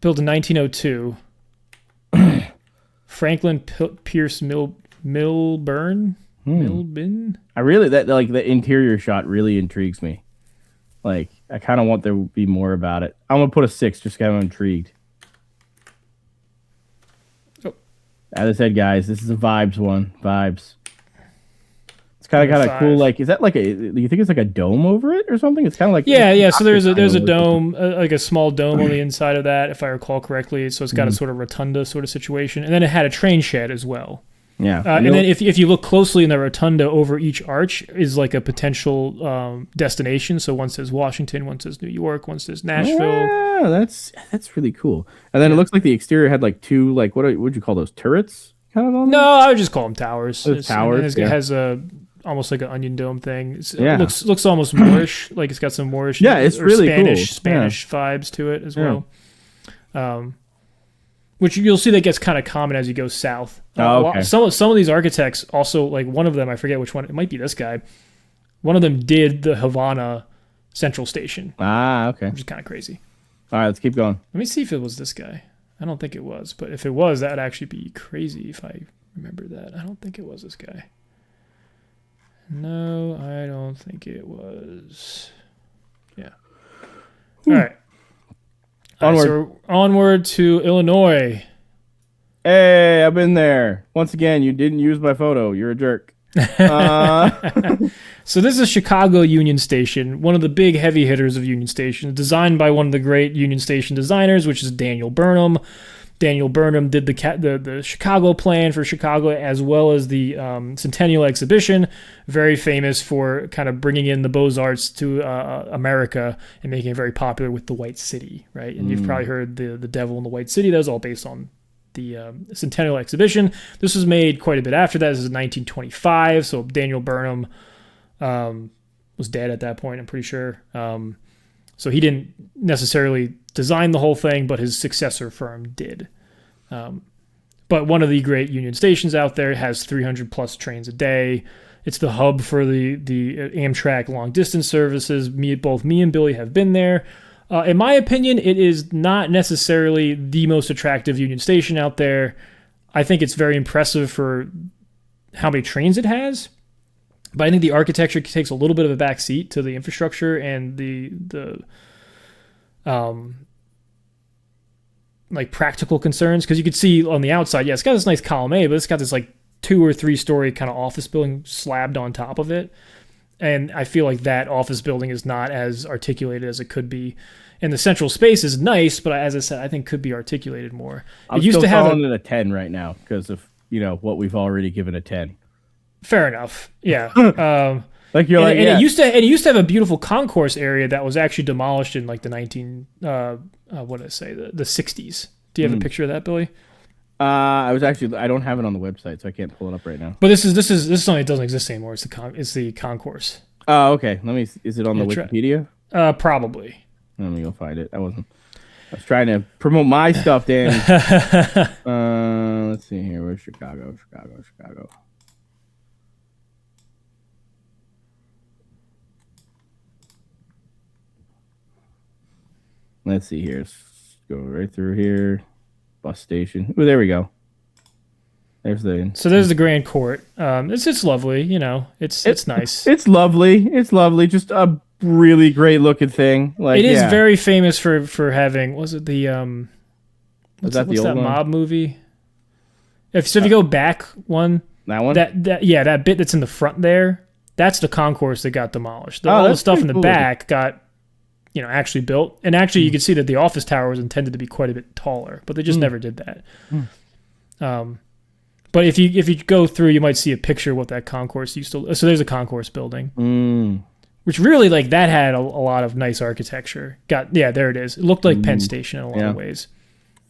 Built in 1902. Franklin Pierce Milburn. Milbin.
I really the interior shot really intrigues me. Like, I kind of want there to be more about it. I'm gonna put a 6, just kind of intrigued.
Oh.
As I said, guys, this is a vibes one. Vibes. It's kind of cool. Like, is that like do you think it's like a dome over it or something? It's kind of like
yeah. So there's a dome, like a small dome on the inside of that, if I recall correctly. So it's got a sort of rotunda sort of situation, and then it had a train shed as well.
Yeah,
and then if you look closely in the rotunda, over each arch is like a potential destination. So one says Washington, one says New York, one says Nashville.
Yeah, that's really cool. And then it looks like the exterior had like 2 like what would you call those, turrets? Kind of on
No, I would just call them towers.
Towers.
It has a almost like an onion dome thing. It looks almost Moorish, like it's got some Moorish.
Yeah, it's really
Spanish vibes to it as well. Which you'll see that gets kind of common as you go south.
Okay.
Some of these architects also, like one of them, I forget which one, it might be this guy. One of them did the Havana Central Station.
Okay.
Which is kind of crazy.
All right, let's keep going.
Let me see if it was this guy. I don't think it was, but if it was, that would actually be crazy if I remember that. I don't think it was this guy. No, I don't think it was. Yeah. All right.
Onward.
So onward to Illinois.
Hey, I've been there. Once again, you didn't use my photo. You're a jerk.
So this is Chicago Union Station, one of the big heavy hitters of Union Station, designed by one of the great Union Station designers, which is Daniel Burnham. Daniel Burnham did the Chicago plan for Chicago, as well as the Centennial Exhibition, very famous for kind of bringing in the Beaux-Arts to America and making it very popular with the White City, right? And you've probably heard the Devil in the White City. That was all based on the Centennial Exhibition. This was made quite a bit after that. This is 1925, so Daniel Burnham was dead at that point, I'm pretty sure. So he didn't necessarily design the whole thing, but his successor firm did. But one of the great Union stations out there has 300 plus trains a day. It's the hub for the Amtrak long distance services. Both me and Billy have been there. In my opinion, it is not necessarily the most attractive Union station out there. I think it's very impressive for how many trains it has. But I think the architecture takes a little bit of a back seat to the infrastructure and the like practical concerns, because you could see on the outside, it's got this nice column A, but it's got this like 2 or 3 story kind of office building slabbed on top of it. And I feel like that office building is not as articulated as it could be. And the central space is nice, but as I said, I think could be articulated more.
I'm still calling it a 10 right now because of what we've already given a 10. Fair
enough. Yeah.
It
used to have a beautiful concourse area that was actually demolished in like the the 60s. Do you have a picture of that, Billy?
I don't have it on the website, so I can't pull it up right now.
But this is something that doesn't exist anymore. It's the concourse.
Oh, okay. Is it on the Wikipedia?
Probably.
Let me go find it. I was trying to promote my stuff, Danny. Let's see here. Where's Chicago? Let's see here. Let's go right through here. Bus station. Oh, there we go. There's
the Grand Court. It's lovely. It's nice.
It's lovely. Just a really great looking thing.
It is very famous for having. Was it the what's that mob movie? If you go back one.
That one.
That bit that's in the front there. That's the concourse that got demolished. All the stuff in the back got actually built. And actually you could see that the office tower was intended to be quite a bit taller, but they just never did that. But if you go through, you might see a picture of what that concourse used to. So there's a concourse building, which really that had a lot of nice architecture. There it is. It looked like Penn Station in a lot of ways.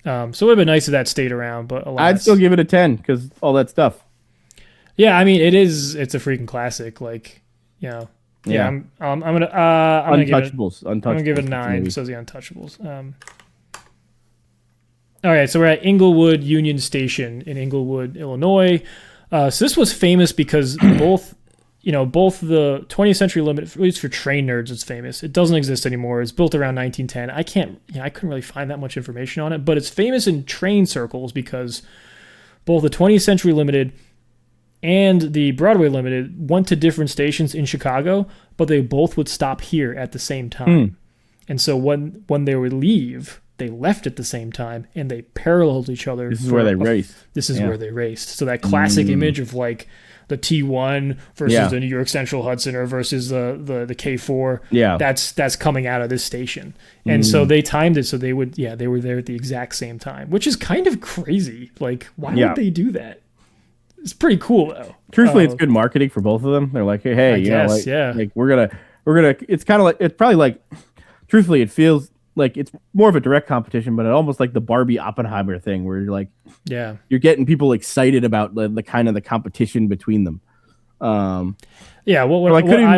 So it would have been nice if that stayed around, but alas.
I'd still give it a 10 because all that stuff.
Yeah, I mean it's a freaking classic. Like Yeah, I'm gonna give it.
Untouchables.
I'm gonna give it a
Untouchables.
9. So the Untouchables. All right, so we're at Inglewood Union Station in Inglewood, Illinois. So this was famous because both the 20th Century Limited, at least for train nerds, it's famous. It doesn't exist anymore. It's built around 1910. I couldn't really find that much information on it, but it's famous in train circles because both the 20th Century Limited and the Broadway Limited went to different stations in Chicago, but they both would stop here at the same time. And so when they would leave, they left at the same time and they paralleled each other.
This is where they raced.
This is where they raced. So that classic image of like the T1 versus the New York Central Hudson or versus the K4.
Yeah.
That's coming out of this station. And so they timed it so they were there at the exact same time, which is kind of crazy. Like, why would they do that? It's pretty cool though.
Truthfully, it's good marketing for both of them. They're like, hey, like we're gonna. It's kind of like, it's probably like, truthfully, it feels like it's more of a direct competition, but almost like the Barbie Oppenheimer thing, where you're like, you're getting people excited about the kind of the competition between them.
What I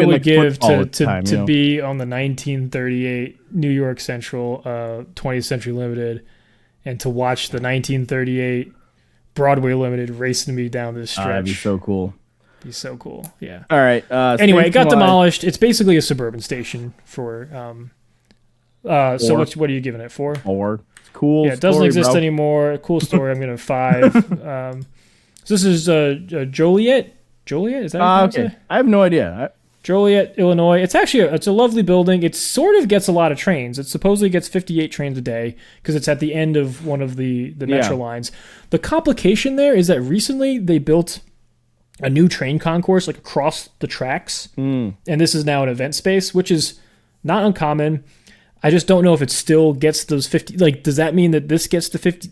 would give to be on the 1938 New York Central 20th Century Limited, and to watch the 1938 Broadway Limited racing me down this stretch.
That'd be so cool.
Be so cool. Yeah.
All right.
Anyway, it got demolished. It's basically a suburban station for. So what are you giving it for?
4. It's cool.
Yeah, it doesn't exist anymore. Cool story. I'm gonna 5. So this is Joliet. Joliet, is that how you pronounce it?
I have no idea.
Joliet, Illinois. It's actually it's a lovely building. It sort of gets a lot of trains. It supposedly gets 58 trains a day because it's at the end of one of the metro lines. The complication there is that recently they built a new train concourse like across the tracks, and this is now an event space, which is not uncommon. I just don't know if it still gets those 50. Like, does that mean that this gets to 50?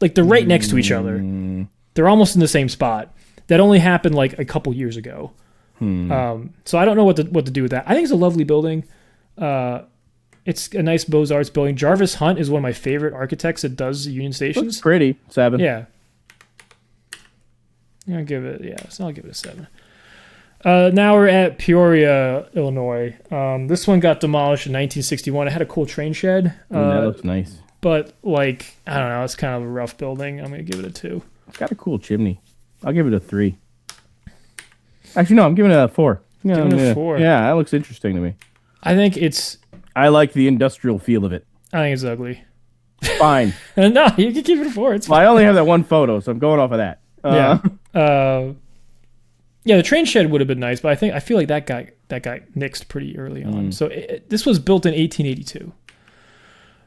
Like, they're right next to each other. They're almost in the same spot. That only happened like a couple years ago. So I don't know what to do with that. I think it's a lovely building. It's a nice Beaux-Arts building. Jarvis Hunt is one of my favorite architects that does Union Stations.
Looks pretty. 7.
Yeah. I'll give it a 7. Now we're at Peoria, Illinois. This one got demolished in 1961. It had a cool train shed.
That looks nice.
But, like, I don't know. It's kind of a rough building. I'm going to give it a 2.
It's got a cool chimney. I'll give it a 3. Actually, no, I'm giving it a 4.
Giving it a 4.
Yeah, that looks interesting to me.
I
like the industrial feel of it.
I think it's ugly.
Fine.
No, you can keep it a 4. It's fine.
Well, I only have that one photo, so I'm going off of that.
The train shed would have been nice, but I feel like that got nixed pretty early on. So this was built in 1882.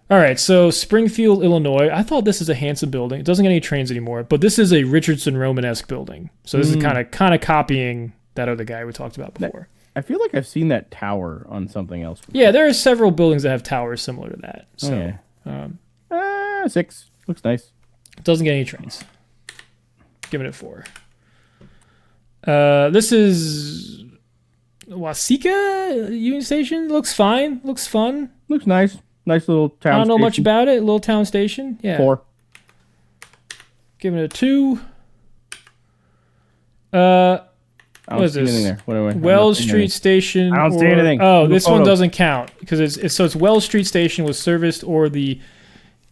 All right, so Springfield, Illinois. I thought this is a handsome building. It doesn't get any trains anymore, but this is a Richardson Romanesque building. So this is kind of copying that other guy we talked about before.
I feel like I've seen that tower on something else before.
Yeah, there are several buildings that have towers similar to that. So,
6. Looks nice.
It doesn't get any trains. Giving it 4. This is Waseca Union Station. Looks fine. Looks fun.
Looks nice. Nice little town.
I don't know
station.
much about it. Little town station. Yeah.
4.
Giving it a 2. What is this?
There. What
Wells Street Station.
I don't see anything.
Oh, this one doesn't count because it's Wells Street Station was serviced or the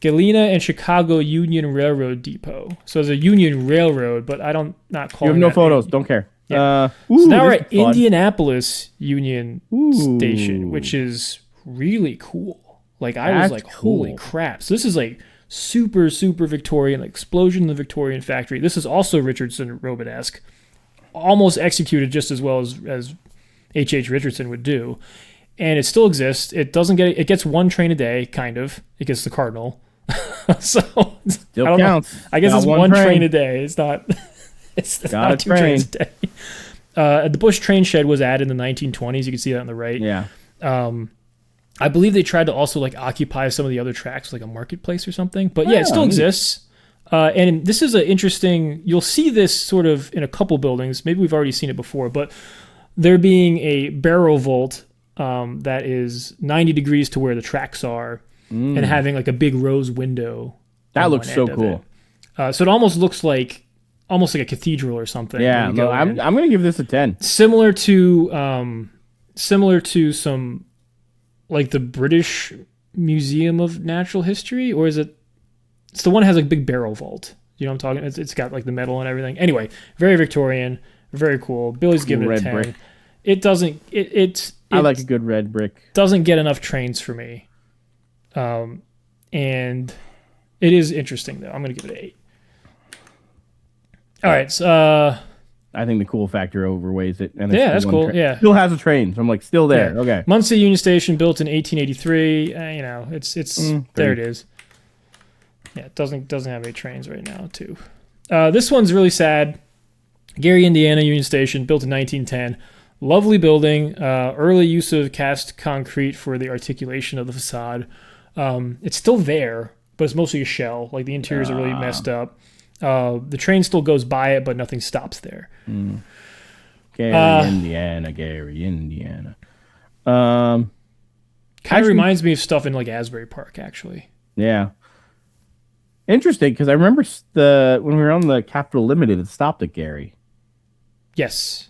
Galena and Chicago Union Railroad Depot. So it's a Union Railroad, but I don't not call.
You have no photos. Don't care.
Yeah. So now we're at Indianapolis Union Station, which is really cool. Like I was like, holy crap! So this is like super Victorian, like explosion in the Victorian factory. This is also Richardson Romanesque, almost executed just as well as H.H. Richardson would do, and it still exists. It doesn't get it gets one train a day, kind of. It gets the Cardinal, so
still counts.
I guess it's one train a day. It's not. It's not 2 trains a day. The Bush train shed was added in the 1920s. You can see that on the right.
Yeah.
I believe they tried to also like occupy some of the other tracks, like a marketplace or something. But yeah, it still exists. And this is an interesting. You'll see this sort of in a couple buildings. Maybe we've already seen it before, but there being a barrel vault that is 90 degrees to where the tracks are, and having like a big rose window.
That looks so cool.
So it almost looks like almost like a cathedral or something.
Yeah,
when you
no,
go
I'm
in.
gonna give this a 10.
Similar to some like the British Museum of Natural History, or is it? It's the one that has like a big barrel vault. You know what I'm talking? It's got like the metal and everything. Anyway, very Victorian, very cool. Billy's giving it a
Red
10.
brick.
It doesn't. It
I like a good red brick.
doesn't get enough trains for me. And it is interesting though. I'm gonna give it an 8. All right. So,
I think the cool factor overweighs it. And
yeah, that's cool.
train.
Yeah.
Still has a train, so I'm like, still there.
Yeah.
Okay.
Muncie Union Station, built in 1883. You know, it's there. It is. Yeah, it doesn't have any trains right now too. This one's really sad. Gary, Indiana Union Station, built in 1910. Lovely building. Early use of cast concrete for the articulation of the facade. It's still there, but it's mostly a shell. Like the interiors are really messed up. The train still goes by it, but nothing stops there.
Gary, Indiana.
Kind of reminds me of stuff in like Asbury Park, actually.
Yeah. Interesting, because I remember when we were on the Capital Limited, it stopped at Gary.
Yes.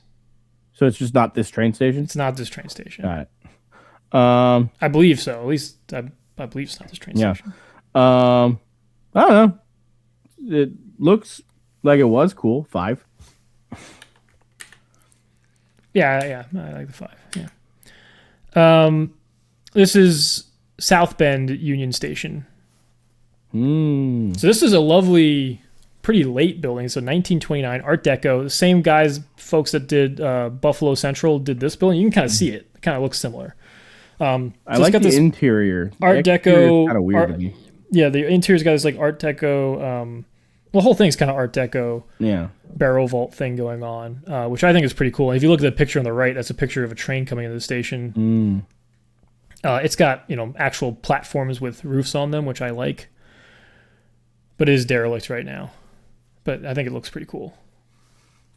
So it's just not this train station?
It's not this train station.
Got it.
I believe so. At least I believe it's not this train station.
I don't know. It looks like it was cool. 5.
Yeah, I like the 5. Yeah. This is South Bend Union Station. So this is a lovely, pretty late building. So 1929 Art Deco. The same folks that did Buffalo Central did this building. You can kind of see it. It kind of looks similar.
I like the interior.
Art Deco.
Kind of weird to me.
Yeah, the interior's got this like Art Deco. The whole thing's kind of Art Deco.
Yeah.
Barrel vault thing going on, which I think is pretty cool. And if you look at the picture on the right, that's a picture of a train coming into the station. It's got actual platforms with roofs on them, which I like. But it is derelict right now. But I think it looks pretty cool.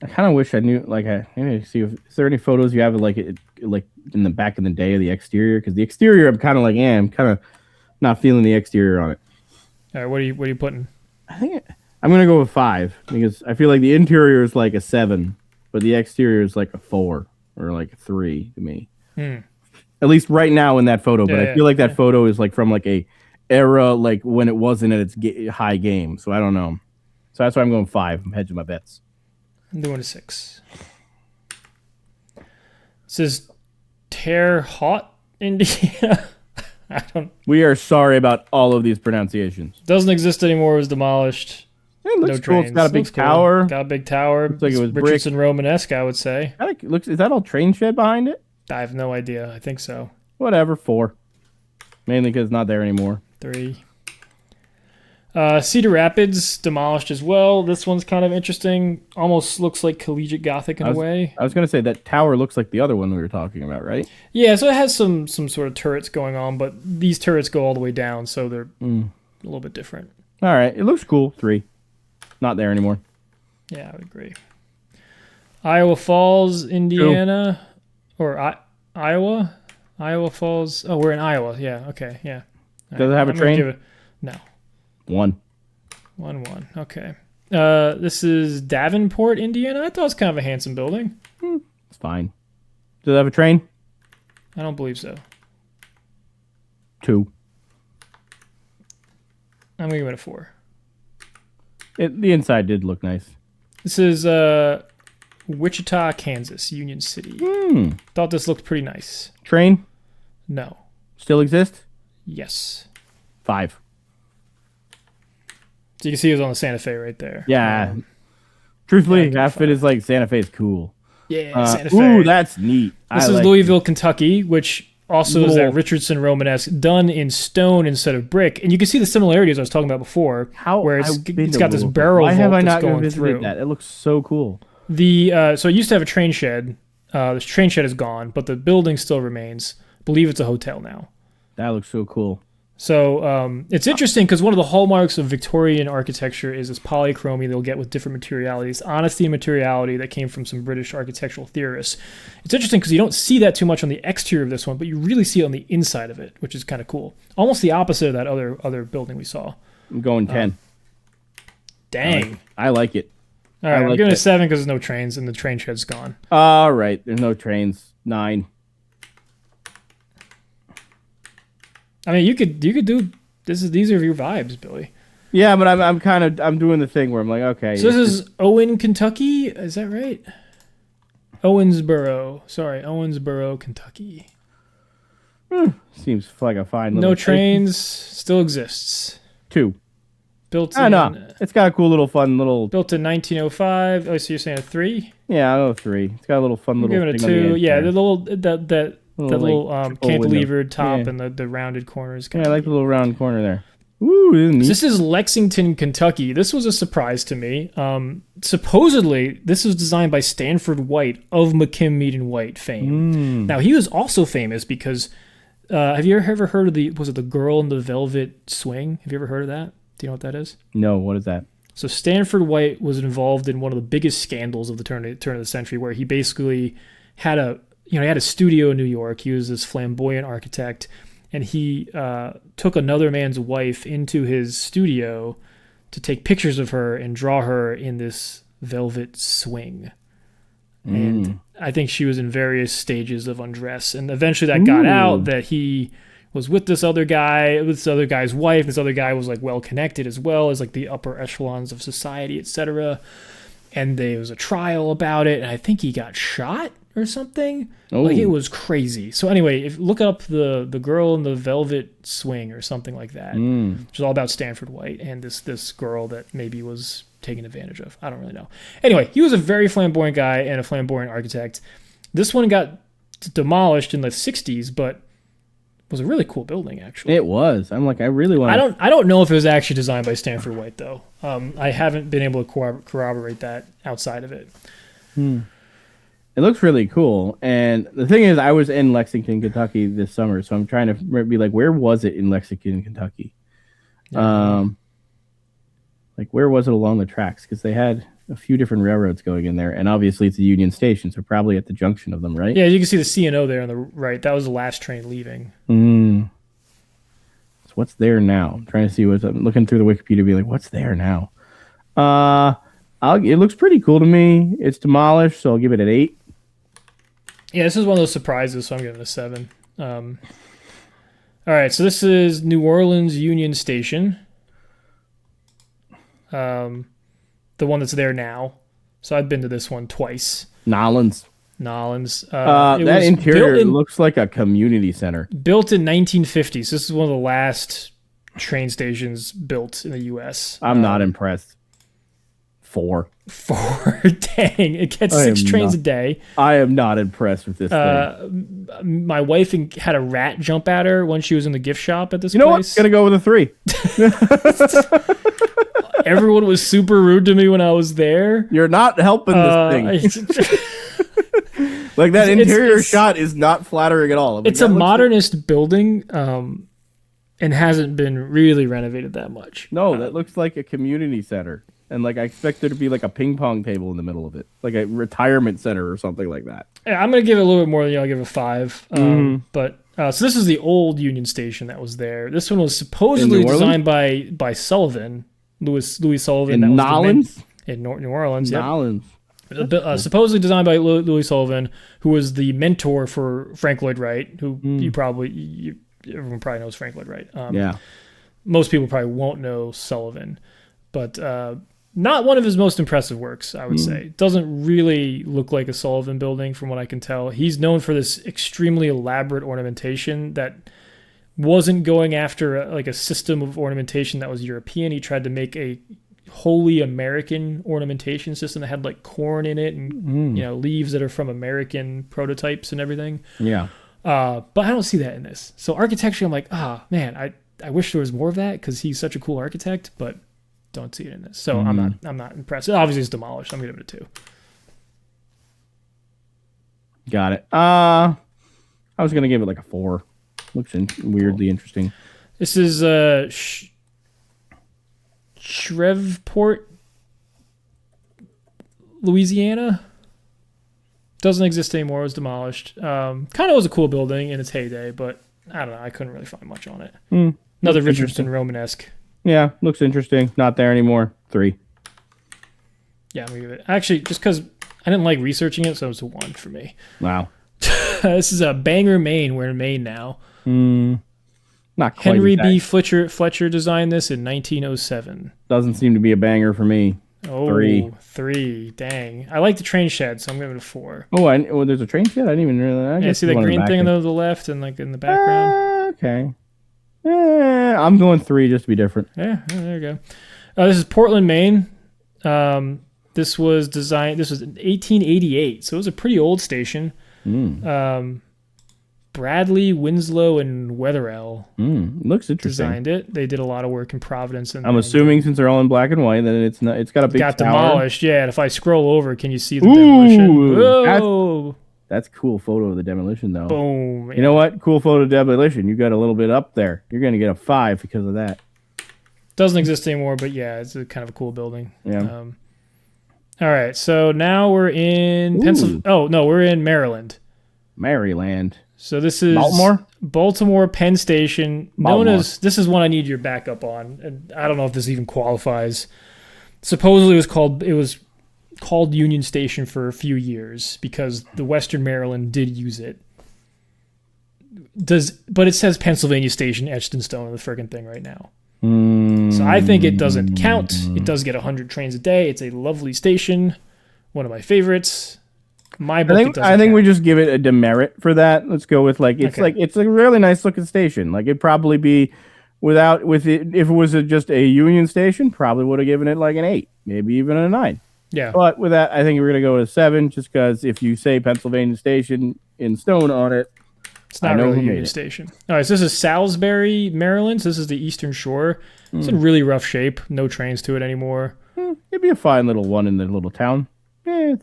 I kind of wish I knew. Like, maybe see is there any photos you have of like in the back in the day of the exterior? Because the exterior, I'm kind of like, I'm kind of not feeling the exterior on it.
All right, what are you putting?
I think I'm gonna go with 5 because I feel like the interior is like a 7, but the exterior is like a 4 or like a 3 to me. At least right now in that photo. But I feel like that photo is like from like a era like when it wasn't at its high game. So I don't know. So that's why I'm going 5. I'm hedging my bets.
I'm doing a 6. It says Terre Haute, Indiana.
We are sorry about all of these pronunciations.
Doesn't exist anymore. It was demolished.
It looks
No
cool.
trains.
It's got a big
Looks cool.
tower.
Got a big tower.
Looks like it was
Richardson Romanesque, I would say.
Is that all train shed behind it?
I have no idea. I think so.
Whatever. 4. Mainly because it's not there anymore.
3. Cedar Rapids, demolished as well. This one's kind of interesting. Almost looks like collegiate Gothic in a way.
I was going to say that tower looks like the other one we were talking about, right?
Yeah, so it has some sort of turrets going on, but these turrets go all the way down, so they're a little bit different.
All right. It looks cool. 3. Not there anymore.
Yeah, I would agree. Iowa Falls, Indiana. Or Iowa? Iowa Falls. Oh, we're in Iowa. Yeah, okay, yeah.
Does it have a train?
No.
1.
1. Okay. This is Davenport, Indiana. I thought it was kind of a handsome building.
It's fine. Does it have a train?
I don't believe so.
2.
I'm going to give it a 4.
The inside did look nice.
This is Wichita, Kansas, Union City. Thought this looked pretty nice.
Train?
No.
Still exist?
Yes.
5.
So you can see it was on the Santa Fe right there.
Yeah. Truthfully, half of it is like Santa Fe is cool.
Yeah, Santa Fe.
Ooh, that's neat.
This is Louisville, Kentucky, which also is that Richardson Romanesque done in stone instead of brick. And you can see the similarities I was talking about before, where it's got this barrel vault that's going through.
That? It looks so cool.
So it used to have a train shed. This train shed is gone, but the building still remains. I believe it's a hotel now.
That looks so cool.
So it's interesting because one of the hallmarks of Victorian architecture is this polychromy they'll get with different materialities, honesty and materiality that came from some British architectural theorists. It's interesting because you don't see that too much on the exterior of this one, but you really see it on the inside of it, which is kind of cool. Almost the opposite of that other building we saw.
I'm going 10.
Dang.
I like it.
All right, I'm
like
giving it
that.
7 because there's no trains and the train shed's gone.
All right, there's no trains. 9.
I mean, you could do this. These are your vibes, Billy.
Yeah, but I'm doing the thing where I'm like, okay.
So this is Owen, Kentucky. Is that right? Owensboro. Sorry, Owensboro, Kentucky.
Seems like a fine little
No
station.
trains. Still exists.
2.
Built
I
in.
know. It's got a cool little fun little.
Built in 1905. Oh, so you're saying a 3?
Yeah, I'll go 3. It's got a little fun
I'm
little.
giving it a
thing on the
2.
edge
Yeah,
there.
the little that little
triple
cantilevered
window.
top
Yeah.
and the rounded corners.
Yeah, I like the little round corner there. Ooh, isn't neat?
This is Lexington, Kentucky. This was a surprise to me. Supposedly, this was designed by Stanford White of McKim, Mead and White fame. Now, he was also famous because have you ever heard of the Girl in the Velvet Swing? Have you ever heard of that? Do you know what that is?
No, what is that?
So Stanford White was involved in one of the biggest scandals of the turn of the century, where he basically had he had a studio in New York. He was this flamboyant architect, and he took another man's wife into his studio to take pictures of her and draw her in this velvet swing. And I think she was in various stages of undress, and eventually that got out that he was with this other guy, with this other guy's wife. This other guy was like well connected as well as like the upper echelons of society, etc. And there was a trial about it, and I think he got shot or something. Like it was crazy. So anyway, look up the Girl in the Velvet Swing or something like that, which is all about Stanford White and this girl that maybe was taken advantage of. I don't really know. Anyway, he was a very flamboyant guy and a flamboyant architect. This one got demolished in the 60s, but was a really cool building, actually.
It was. I'm like, I really want.
I don't know if it was actually designed by Stanford White though. I haven't been able to corroborate that outside of it.
It looks really cool. And the thing is, I was in Lexington, Kentucky this summer, so I'm trying to be like, where was it in Lexington, Kentucky? Like, where was it along the tracks? Because they had a few different railroads going in there, and obviously it's a Union Station, so probably at the junction of them, right?
Yeah, you can see the C&O there on the right. That was the last train leaving.
So what's there now? I'm trying to see I'm looking through the Wikipedia, be like, what's there now? It looks pretty cool to me. It's demolished, so I'll give it an 8.
Yeah, this is one of those surprises, so I'm giving it a 7. All right, so this is New Orleans Union Station. The one that's there now. So I've been to this one twice.
Nolans.
That
interior looks like a community center.
Built in 1950s. This is one of the last train stations built in the U.S.
I'm not impressed. 4.
Dang, it gets 6 trains a day.
I am not impressed with this thing.
My wife had a rat jump at her when she was in the gift shop at this place.
You know what? Gonna go with a 3.
Everyone was super rude to me when I was there.
You're not helping this thing. Like that interior shot is not flattering at all.
It's a modernist building, and hasn't been really renovated that much.
No, that looks like a community center. And like I expect there to be like a ping pong table in the middle of it, like a retirement center or something like that.
Yeah, I'm gonna give it a little bit more than I'll give it a 5. But so this is the old Union Station that was there. This one was supposedly designed by Sullivan, Louis Sullivan.
In Nolans?
In New Orleans. Yep.
Nolans.
Supposedly designed by Louis Sullivan, who was the mentor for Frank Lloyd Wright, who everyone probably knows Frank Lloyd Wright.
Yeah.
Most people probably won't know Sullivan, but not one of his most impressive works, I would say. It doesn't really look like a Sullivan building from what I can tell. He's known for this extremely elaborate ornamentation that wasn't going after a system of ornamentation that was European. He tried to make a wholly American ornamentation system that had like corn in it and leaves that are from American prototypes and everything.
Yeah.
But I don't see that in this. So architecture, I'm like, man, I wish there was more of that because he's such a cool architect, but don't see it in this. So I'm not impressed. Obviously it's demolished. I'm giving it a 2.
Got it. I was gonna give it like a 4. Looks weirdly interesting.
This is Shreveport, Louisiana. Doesn't exist anymore. It was demolished. Kind of was a cool building in its heyday, but I don't know. I couldn't really find much on it. Another Richardson Romanesque.
Yeah, looks interesting. Not there anymore. 3.
Yeah, I'm gonna give it. Actually, just because I didn't like researching it, so it's a 1 for me.
Wow.
This is a Bangor, Maine. We're in Maine now.
Not quite.
Henry B. Fletcher designed this in 1907.
Doesn't seem to be a banger for me.
Oh,
3.
3. Dang. I like the train shed, so I'm giving it a 4.
Oh, there's a train shed? I didn't even realize.
Yeah, see the green thing on the left and like in the background?
Okay. I'm going 3 just to be different.
Yeah, there you go. This is Portland, Maine. This was in 1888, so it was a pretty old station. Bradley, Winslow, and Wetherell
Looks interesting.
designed it. They did a lot of work in Providence. And
I'm assuming since they're all in black and white, then it's got a big
got
tower.
demolished. Yeah, and if I scroll over, can you see the demolition? Whoa!
That's a cool photo of the demolition, though.
Boom.
You know what? Cool photo of demolition. You got a little bit up there. You're going to get a 5 because of that.
Doesn't exist anymore, but yeah, it's a kind of a cool building.
Yeah.
All right, so now we're in Pennsylvania. Oh, no, we're in Maryland.
Maryland.
So this is Baltimore Penn Station, this is one I need your backup on, and I don't know if this even qualifies. Supposedly it was called Union Station for a few years because the Western Maryland did use it. But it says Pennsylvania Station etched in stone on the friggin' thing right now. So I think it doesn't count. It does get 100 trains a day. It's a lovely station, one of my favorites. I
think we just give it a demerit for that. Let's go with it's a really nice looking station. Like it'd probably be if it was just a Union Station, probably would have given it like an 8, maybe even a 9.
Yeah.
But with that, I think we're gonna go with a 7, just because if you say Pennsylvania Station in stone on it,
it's not really a Union Station. All right, so this is Salisbury, Maryland. So this is the Eastern Shore. It's in really rough shape. No trains to it anymore.
It'd be a fine little one in the little town. 3.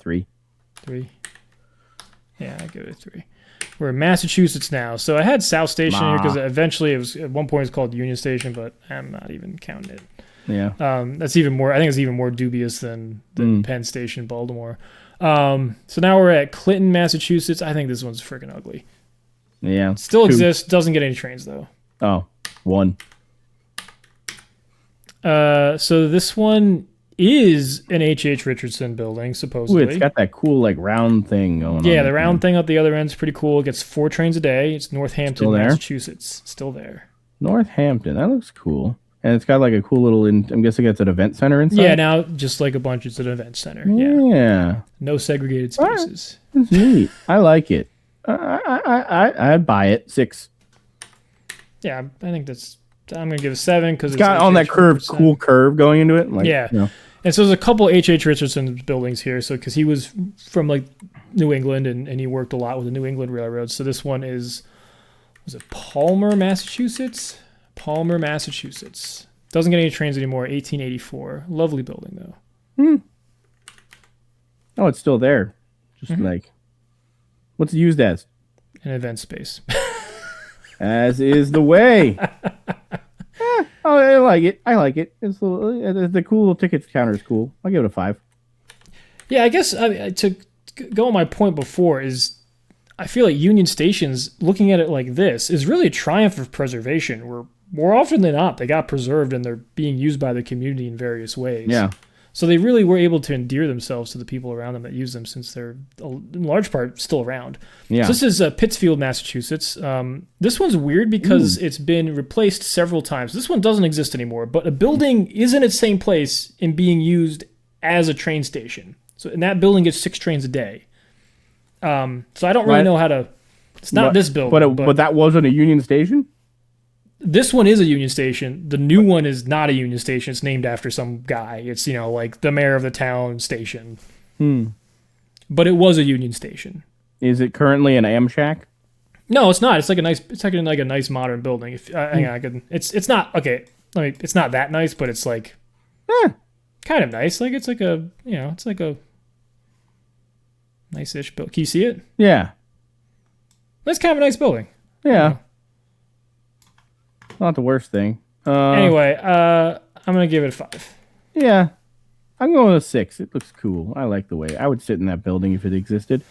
3. Yeah, I give it a 3. We're in Massachusetts now. So I had South Station here because eventually at one point it's called Union Station, but I'm not even counting it.
Yeah.
That's even more. I think it's even more dubious than Penn Station, Baltimore. So now we're at Clinton, Massachusetts. I think this one's freaking ugly.
Yeah.
Still exists. Doesn't get any trains though.
Oh, 1.
So this one is an H.H. Richardson building, supposedly.
Ooh, it's got that cool like round thing going on.
Yeah, the round thing at the other end is pretty cool. It gets 4 trains a day. It's Northampton, Massachusetts. Still there.
Northampton. That looks cool. And it's got like a cool little, I'm guessing it's an event center inside?
Yeah, now just like a bunch, it's an event center. Yeah. No segregated spaces.
That's neat. I like it. I'd buy it. 6.
Yeah, I think I'm going to give it 7 because
it's got on that cool curve going into it. Like,
yeah. You know. And so there's a couple H.H. Richardson buildings here. So because he was from like New England and he worked a lot with the New England Railroad. So this one was it Palmer, Massachusetts? Palmer, Massachusetts. Doesn't get any trains anymore. 1884. Lovely building though.
Oh, it's still there. Just like, what's it used as?
An event space.
As is the way. Oh, I like it. It's the cool little ticket counter is cool. I'll give it a 5.
Yeah, I guess to go on my point before is I feel like Union Stations, looking at it like this, is really a triumph of preservation. Where more often than not, they got preserved and they're being used by the community in various ways. Yeah. So they really were able to endear themselves to the people around them that use them, since they're in large part still around. Yeah. So this is Pittsfield, Massachusetts. This one's weird because it's been replaced several times. This one doesn't exist anymore, but a building is in its same place and being used as a train station. So and that building gets 6 trains a day. So I don't really know how to. It's not this building,
but that wasn't a Union Station.
This one is a Union Station. The new one is not a Union Station. It's named after some guy. It's, like the mayor of the town station. But it was a Union Station. Is it currently an Amshack? No, it's not. It's like a nice modern building. Hang on, it's not okay. It's not that nice, but it's like kind of nice. Like it's like a nice-ish building. Can you see it? Yeah. That's kind of a nice building. Yeah. Not the worst thing. Anyway, I'm going to give it a 5. Yeah. I'm going with a 6. It looks cool. I like the way. I would sit in that building if it existed.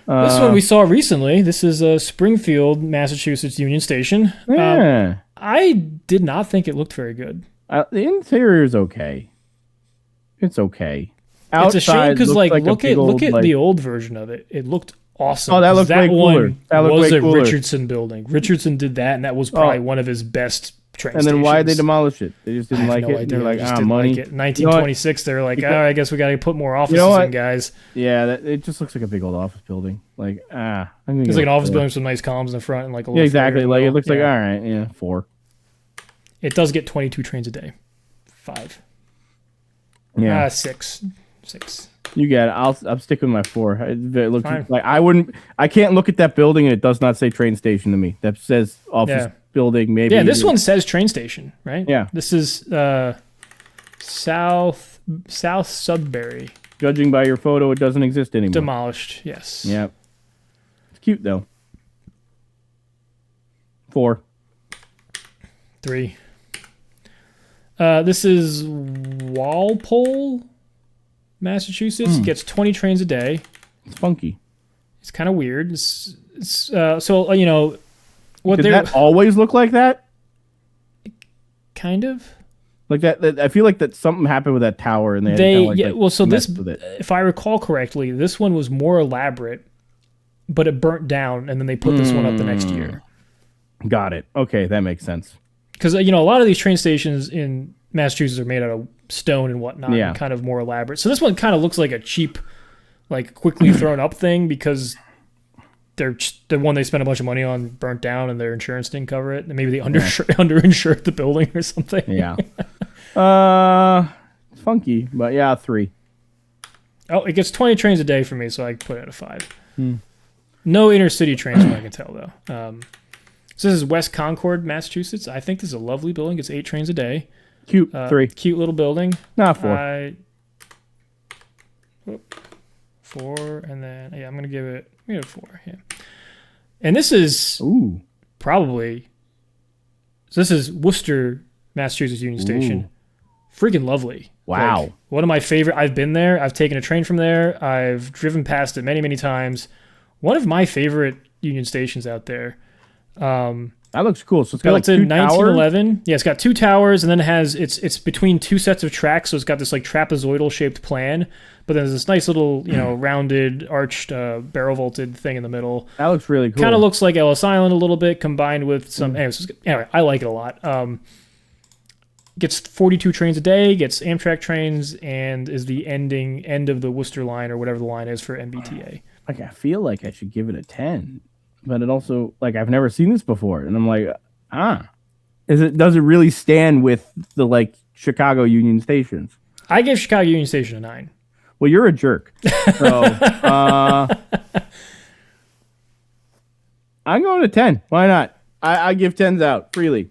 This one we saw recently. This is Springfield, Massachusetts Union Station. Yeah. I did not think it looked very good. The interior is okay. It's okay. It's a shame
Outside
because
looks
like
a big
look at
old,
the old version of it. It looked awesome.
Oh, that
'cause
looked way cooler.
one
That looked
was
way
a
cooler.
Richardson building. Richardson did that, and that was probably one of his best train
And
stations.
then why did they demolish it? They just didn't like
no
it.
idea.
They're like,
They just
ah,
didn't
money.
like it. 1926, they're like, oh, I guess we got to put more offices
what?
in, guys.
Yeah, it just looks like a big old office building. Like, I'm gonna
It's
give
like
it
an office
4.
building with some nice columns in the front and like a little
Yeah, exactly.
foyer in the
Like it
middle.
looks like
Yeah.
all right. Yeah, 4.
It does get 22 trains a day. 5.
Yeah,
6. 6.
you get it. I'm sticking with my 4. It looks
Fine.
like I can't look at that building and it does not say train station to me. That says office building. Maybe.
Yeah, this one says train station, right?
Yeah.
This is South Sudbury.
Judging by your photo, it doesn't exist anymore.
Demolished. Yes.
Yeah, it's cute though. 4.
3. This is Walpole, Massachusetts. It gets 20 trains a day.
It's funky.
It's kind of weird. So what
Did
they're
that always look like that?
kind of.
Like that I feel like that something happened with that tower, and they messed with it.
If I recall correctly, this one was more elaborate, but it burnt down, and then they put this one up the next year.
Got it. Okay, that makes sense.
Because a lot of these train stations in Massachusetts are made out of stone and whatnot,
Yeah.
and kind of more elaborate. So this one kind of looks like a cheap, like quickly thrown up thing because the one they spent a bunch of money on burnt down and their insurance didn't cover it. And maybe they underinsured the building or something.
Yeah. Funky, but yeah, 3.
Oh, it gets 20 trains a day for me, so I put it at a 5. No intercity trains, from what I can tell, though. So this is West Concord, Massachusetts. I think this is a lovely building. It's 8 trains a day.
Cute. 3.
Cute little building.
Not 4.
4, and then I'm gonna give it 4. Yeah. And this is
Ooh.
probably this is Worcester, Massachusetts Union Station. Freaking lovely.
Wow.
Like, one of my favorite. I've been there. I've taken a train from there. I've driven past it many, many times. One of my favorite Union stations out there.
That looks cool. So it's got
Built
like 2
in 1911.
towers?
Yeah, it's got 2 towers, and then it's between 2 sets of tracks, so it's got this like trapezoidal shaped plan. But then there's this nice little rounded, arched, barrel vaulted thing in the middle.
That looks really cool.
Kind of looks like Ellis Island a little bit, combined with some. Anyway, I like it a lot. Gets 42 trains a day, gets Amtrak trains, and is the end of the Worcester line or whatever the line is for MBTA.
Like, I feel like I should give it a 10, but it also, like, I've never seen this before, and I'm like, does it really stand with the like Chicago Union stations?
I give Chicago Union Station a 9.
Well, you're a jerk. So I'm going to 10. Why not? I give 10s out freely.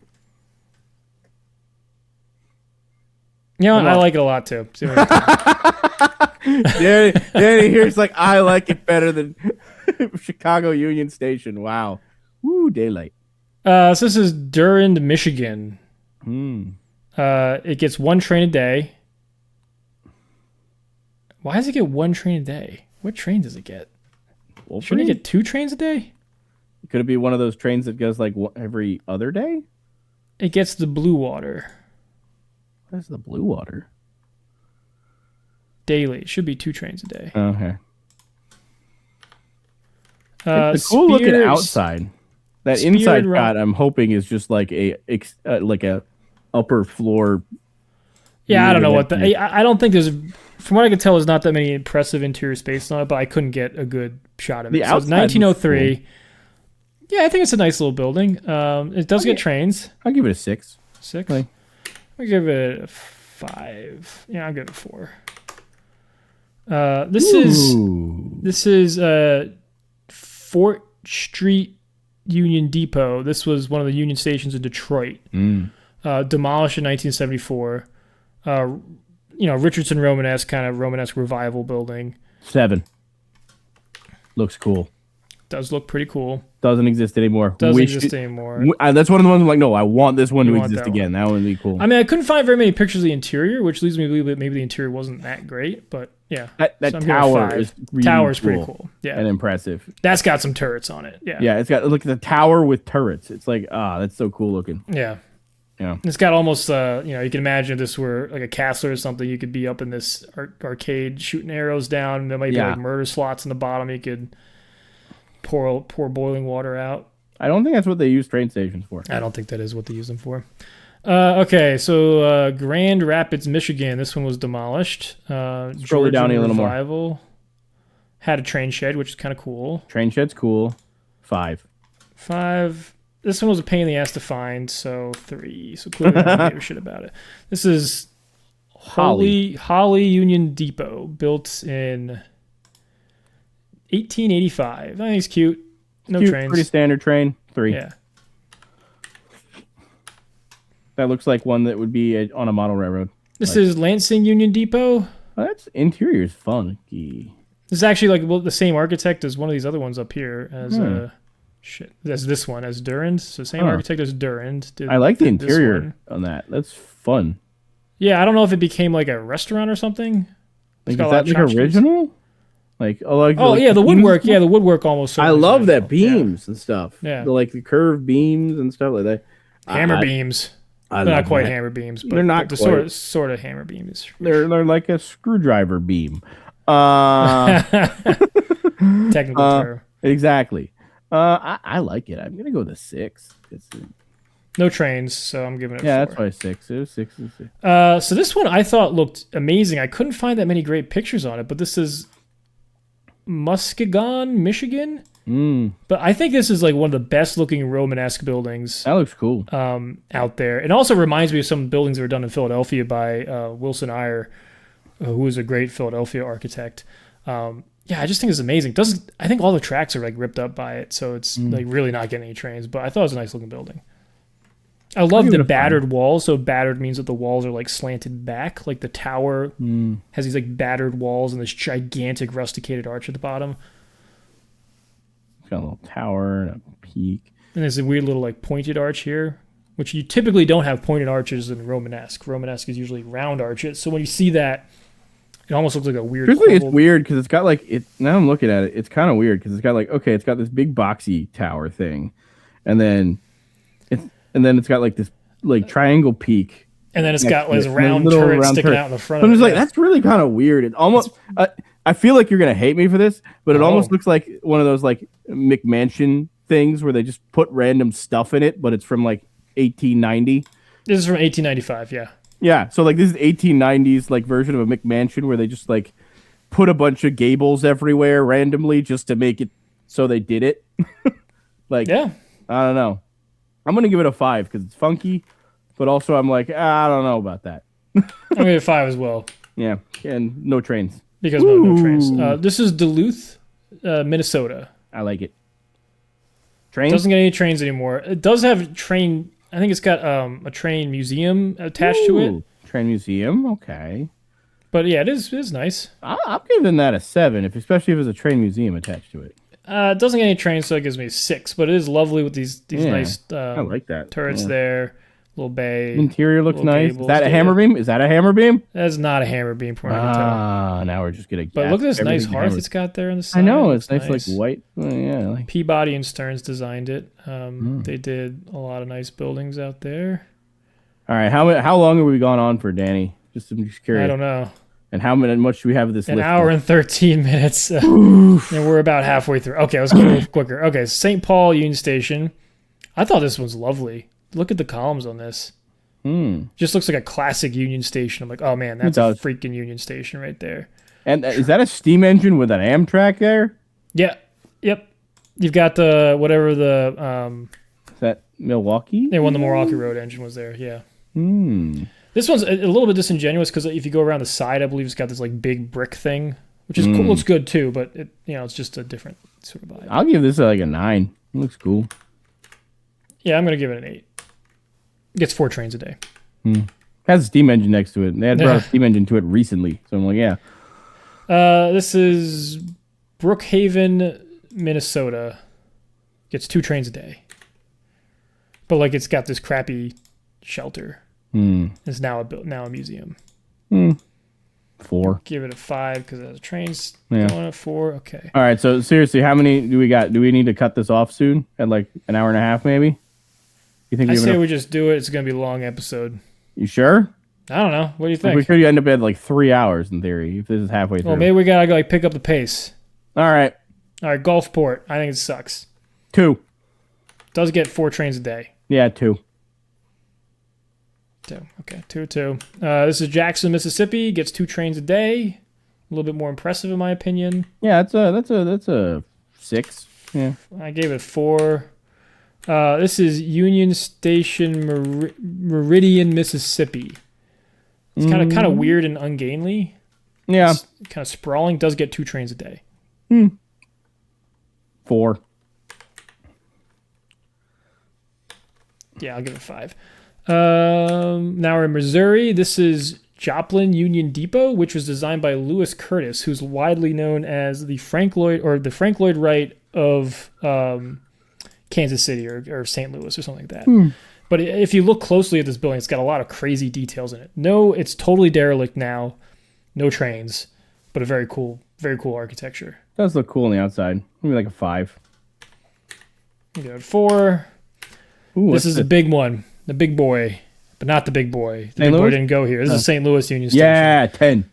I like it a lot too.
Danny here's like, I like it better than Chicago Union Station. Wow. Woo, daylight.
So this is Durand, Michigan. It gets 1 train a day. Why does it get 1 train a day? What train does it get? Shouldn't it get 2 trains a day?
Could it be one of those trains that goes like every other day?
It gets the Blue Water.
What is the Blue Water?
Daily. It should be 2 trains a day.
Okay. It's a cool looking outside. That inside shot, I'm hoping, is just like a upper floor.
Yeah, I don't know what I don't think there's. From what I can tell, there's not that many impressive interior spaces on it, but I couldn't get a good shot of it. So it's 1903. Cool. Yeah, I think it's a nice little building. It does get trains.
I'll give it a 6.
6. I'll give it a 5. Yeah, I'll give it a 4. This is Fort Street Union Depot. This was one of the Union stations in Detroit. Demolished in 1974. Richardson Romanesque revival building.
7. Looks cool.
Does look pretty cool.
Doesn't exist anymore.
Doesn't exist anymore.
That's one of the ones I'm like, no, I want this one to exist again. That would be cool.
I mean, I couldn't find very many pictures of the interior, which leads me to believe that maybe the interior wasn't that great. But yeah,
that tower is really
Tower's pretty cool. Yeah,
and impressive.
That's got some turrets on it. Yeah,
yeah, it's got look at the tower with turrets. It's like that's so cool looking.
Yeah,
Yeah.
It's got almost, you can imagine if this were like a castle or something, you could be up in this arcade shooting arrows down. There might be like murder slots in the bottom. You could pour boiling water out.
I don't think that's what they use train stations for.
I don't think that is what they use them for. Okay, so Grand Rapids, Michigan. This one was demolished.
Scroll it down a little more.
Had a train shed, which is kind of cool.
Train shed's cool. 5.
This one was a pain in the ass to find, so 3. So clearly I don't give a shit about it. This is Holly Union Depot, built in 1885. I think it's cute. No trains.
Pretty standard train. 3.
Yeah.
That looks like one that would be on a model railroad.
This is Lansing Union Depot.
Oh, that's interior's funky.
This is actually like the same architect as one of these other ones up here as as this one as Durand. So same architect as Durand.
I like the interior on that. That's fun.
Yeah, I don't know if it became like a restaurant or something.
Like, is that like original? Like
the woodwork. Yeah, the woodwork almost.
I love that beams and stuff.
Yeah,
the curved beams and stuff like that.
Hammer beams. They're not quite hammer beams, but
they're not
sort of hammer beams.
They're like a screwdriver beam.
Technical term.
Exactly. I like it. I'm gonna go with a 6.
No trains, so I'm giving it.
Yeah,
4.
that's why 6. It was 6 and 6.
So this one I thought looked amazing. I couldn't find that many great pictures on it, but this is Muskegon, Michigan. But I think this is like one of the best looking Romanesque buildings.
That looks cool.
Out there. It also reminds me of some buildings that were done in Philadelphia by Wilson Eyre, who is a great Philadelphia architect. Yeah, I just think it's amazing. I think all the tracks are like ripped up by it, so it's like really not getting any trains. But I thought it was a nice looking building. I love the battered walls. So battered means that the walls are like slanted back. Like the tower has these like battered walls and this gigantic rusticated arch at the bottom.
It's got a little tower and a peak.
And there's a weird little like pointed arch here, which you typically don't have pointed arches in Romanesque. Romanesque is usually round arches. So when you see that, it almost looks like a weird.
Truthfully, it's weird because it's got like it. Now I'm looking at it. It's kind of weird because it's got like it's got this big boxy tower thing, and then it's got like this like triangle peak,
and then it's got this round turret sticking out in the front.
I'm just like that's really kind of weird. It almost. I feel like you're gonna hate me for this, but it almost looks like one of those like McMansion things where they just put random stuff in it, but it's from like 1890.
This is from 1895. Yeah.
Yeah, so like this is 1890s like version of a McMansion where they just like put a bunch of gables everywhere randomly just to make it so they did it. Like, yeah, I don't know. I'm gonna give it a 5 because it's funky, but also I'm like I don't know about that.
I'm gonna give it a 5 as well.
Yeah, and no trains
because no trains. This is Duluth, Minnesota.
I like it. Trains
doesn't get any trains anymore. It does have train. I think it's got a train museum attached to it.
Train museum, okay.
But yeah, it is nice.
I'm giving that a 7, especially if there's a train museum attached to it.
It doesn't get any trains, so it gives me a 6. But it is lovely with these nice
I like that.
turrets there. Little bay.
Interior looks nice. Is that a hammer beam? Is that a hammer beam?
That's not a hammer beam.
Now we're just getting.
But look at this nice hearth it's got there on the side.
I know it's nice, like white. Like
Peabody and Stearns designed it. They did a lot of nice buildings out there.
All right, how long have we gone on for, Danny? I'm just curious.
I don't know.
And how much do we have of this?
An hour and 13 minutes, and we're about halfway through. Okay, let's go a little quicker. Okay, St. Paul Union Station. I thought this one's lovely. Look at the columns on this. Just looks like a classic Union Station. I'm like, oh man, that's a freaking Union Station right there.
And is that a steam engine with an Amtrak there?
Yeah. Yep. You've got the whatever the.
Is that Milwaukee?
They won the Milwaukee Road engine was there. Yeah. This one's a little bit disingenuous because if you go around the side, I believe it's got this like big brick thing, which is cool. Looks good too, but it's just a different sort of vibe.
I'll give this like a 9. It looks cool.
Yeah, I'm gonna give it an 8. Gets 4 trains a day.
Has a steam engine next to it. They had brought a steam engine to it recently, so I'm like, yeah.
This is Brookhaven, Minnesota. Gets 2 trains a day, but like it's got this crappy shelter. It's now a museum.
4.
Give it a 5 because it has trains going at 4. Okay.
All right. So seriously, how many do we got? Do we need to cut this off soon? At like an hour and a half, maybe? You think
I
we have
say
enough?
we just do it. It's going to be a long episode.
You sure?
I don't know. What do you
Like, we
think?
could end up at like 3 hours in theory if this is halfway through.
Well, maybe we got to go like pick up the pace.
All right.
All right, Gulfport. I think it sucks.
2.
Does get 4 trains a day.
Yeah, 2.
2. Okay, 2. This is Jackson, Mississippi. Gets 2 trains a day. A little bit more impressive in my opinion.
Yeah, that's a 6. Yeah.
I gave it 4. This is Union Station, Meridian, Mississippi. It's kind of weird and ungainly.
Yeah.
It's kind of sprawling. Does get 2 trains a day.
4.
Yeah, I'll give it 5. Now we're in Missouri. This is Joplin Union Depot, which was designed by Lewis Curtis, who's widely known as the Frank Lloyd Wright of Kansas City or St. Louis or something like that. But if you look closely at this building, it's got a lot of crazy details in it. No, it's totally derelict now. No trains, but a very cool architecture.
Does look cool on the outside. Maybe like a 5.
You go 4.
Ooh,
This is the big one, the big boy, but not the big boy. The big boy didn't go here. This is St. Louis Union Station.
Yeah, 10.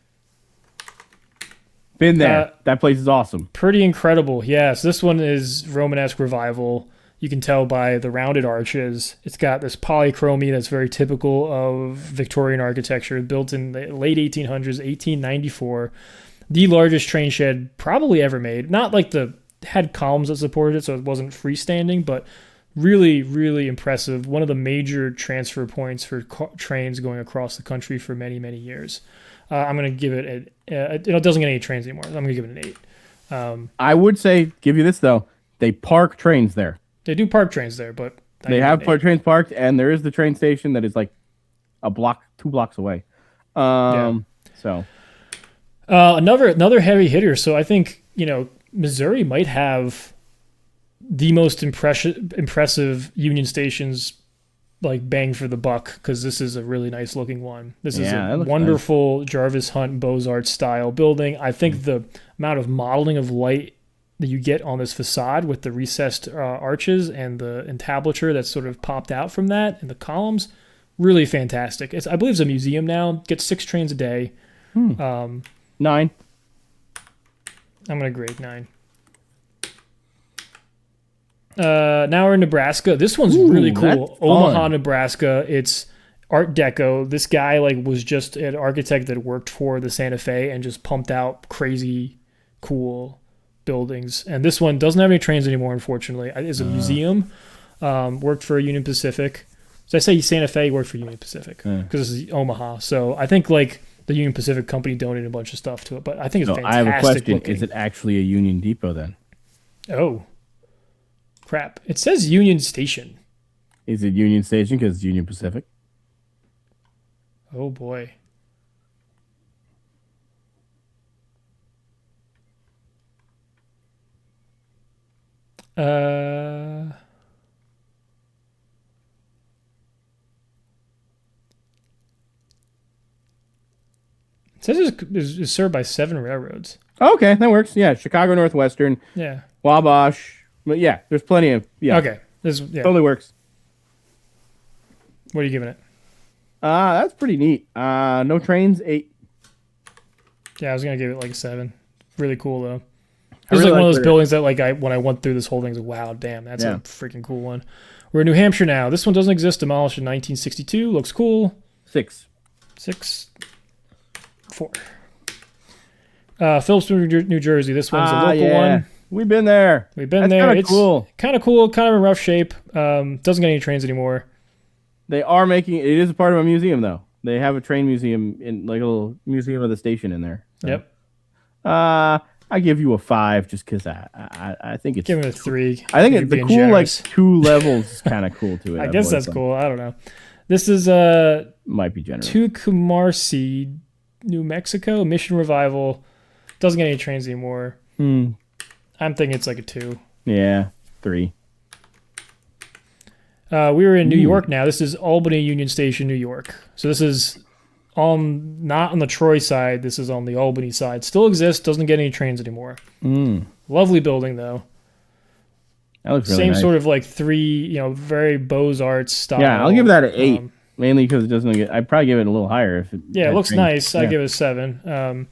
Been there. That place is awesome.
Pretty incredible. Yes, this one is Romanesque revival. You can tell by the rounded arches. It's got this polychromy that's very typical of Victorian architecture, built in the late 1800s, 1894. The largest train shed probably ever made. Not like had columns that supported it, so it wasn't freestanding, but really, really impressive. One of the major transfer points for trains going across the country for many, many years. I'm going to give it it doesn't get any trains anymore. I'm going to give it an 8.
I would say, give you this though. They park trains there.
They do park trains there, but
They have trains parked, and there is the train station that is like a block, 2 blocks away. So
another heavy hitter. So I think Missouri might have the most impressive Union Stations, like bang for the buck, because this is a really nice looking one. This is a wonderful nice. Jarvis Hunt Beaux-Arts style building. I think the amount of modeling of light that you get on this facade with the recessed arches and the entablature that's sort of popped out from that and the columns, really fantastic. I believe it's a museum now. Gets 6 trains a day.
9.
I'm gonna grade 9. Now we're in Nebraska. This one's really cool. Omaha, Nebraska. It's Art Deco. This guy was just an architect that worked for the Santa Fe and just pumped out crazy cool buildings. And this one doesn't have any trains anymore, unfortunately. It's a museum. Worked for Union Pacific. So I say Santa Fe worked for Union Pacific because this is Omaha. So I think the Union Pacific company donated a bunch of stuff to it. But I think it's fantastic. I have a question.
Looking. Is it actually a Union Depot then?
Oh. Crap. It says Union Station.
Is it Union Station because it's Union Pacific?
Oh, boy. It says it's served by 7 railroads.
Okay, that works. Yeah, Chicago Northwestern.
Yeah.
Wabash. But yeah, there's plenty of
Okay.
Totally works.
What are you giving it?
That's pretty neat. No trains, 8.
Yeah, I was gonna give it like a 7. Really cool though. This is one of those buildings that when I went through this whole thing, I was like, wow, damn, that's a freaking cool one. We're in New Hampshire now. This one doesn't exist. Demolished in 1962. Looks cool.
6.
4. Phillipsburg, New Jersey. This one's a local one.
We've been there.
It's cool. Kind of cool. Kind of in rough shape. Doesn't get any trains anymore.
They are making it is a part of a museum though. They have a train museum in like a little museum of the station in there. So.
Yep.
I give you a 5 just because I think it's.
Give it a 3.
I think the cool generous. 2 levels is kind of cool to it.
I guess that's cool. I don't know. This is
might be generous.
Tucumarcy, New Mexico Mission Revival. Doesn't get any trains anymore. I'm thinking it's like a 2.
Yeah, 3.
We were in New York now. This is Albany Union Station, New York. So this is not on the Troy side. This is on the Albany side. Still exists. Doesn't get any trains anymore. Lovely building though.
That looks really
Same
nice.
sort of like three, very Beaux-Arts style.
Yeah, I'll give that an 8. Mainly because it doesn't get. I'd probably give it a little higher if it.
Yeah, it looks nice. I give it a 7.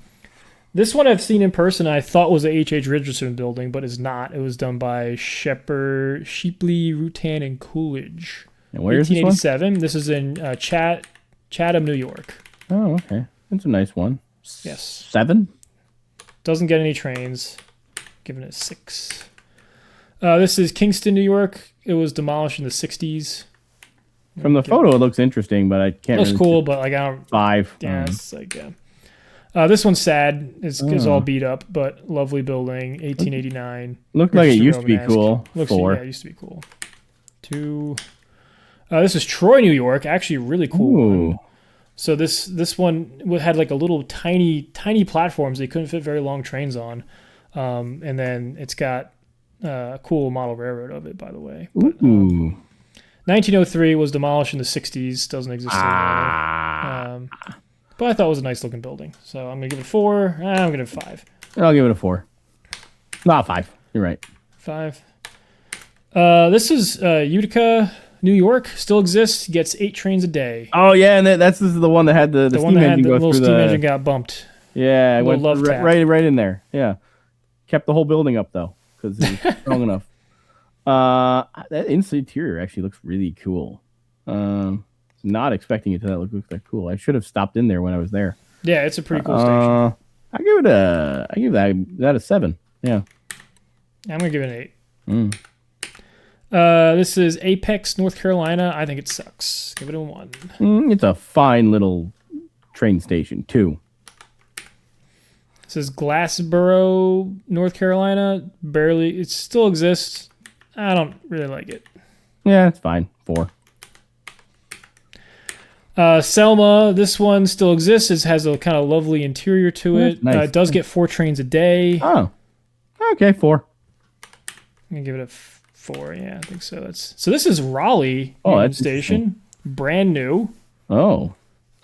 This one I've seen in person. I thought was a H.H. Richardson building, but it's not. It was done by Shepley, Rutan, and Coolidge.
And where is this one?
1887. This is in Chatham, New York.
Oh, okay. That's a nice one.
Yes.
7?
Doesn't get any trains. Giving it 6. This is Kingston, New York. It was demolished in the 60s.
From the photo, it looks interesting, but I can't.
Looks cool, but like I don't.
5.
Yeah, it's like yeah. This one's sad. It's all beat up, but lovely building. 1889.
Looked like it used to be cool. 4.
Yeah, it used to be cool. 2. This is Troy, New York. Actually, a really cool one. So this one had like a little tiny platforms they couldn't fit very long trains on, and then it's got a cool model railroad of it, by the way. But, 1903 was demolished in the 60s. Doesn't exist anymore. But I thought it was a nice looking building. So I'm going to give it 4. I'm going to give it 5.
I'll give it a 4. Not 5. You're right.
5. This is Utica, New York. Still exists. Gets 8 trains a day.
Oh, yeah. And this is the one that had the steam engine go through the...
steam engine got bumped.
Yeah. It went right in there. Yeah. Kept the whole building up, though, because it was strong enough. That interior actually looks really cool. Not expecting it to look that cool. I should have stopped in there when I was there.
Yeah, it's a pretty cool station.
I give that a 7. Yeah.
I'm gonna give it an 8. This is Apex, North Carolina. I think it sucks. Give it a 1.
It's a fine little train station. 2.
This is Glassboro, North Carolina. Barely. It still exists. I don't really like it.
Yeah, it's fine. 4.
Selma, this one still exists. It has a kind of lovely interior to it.
Nice.
It does get 4 trains a day.
Oh, okay, 4.
I'm gonna give it a 4. Yeah, I think so. So this is Raleigh
Union
Station, brand new.
Oh,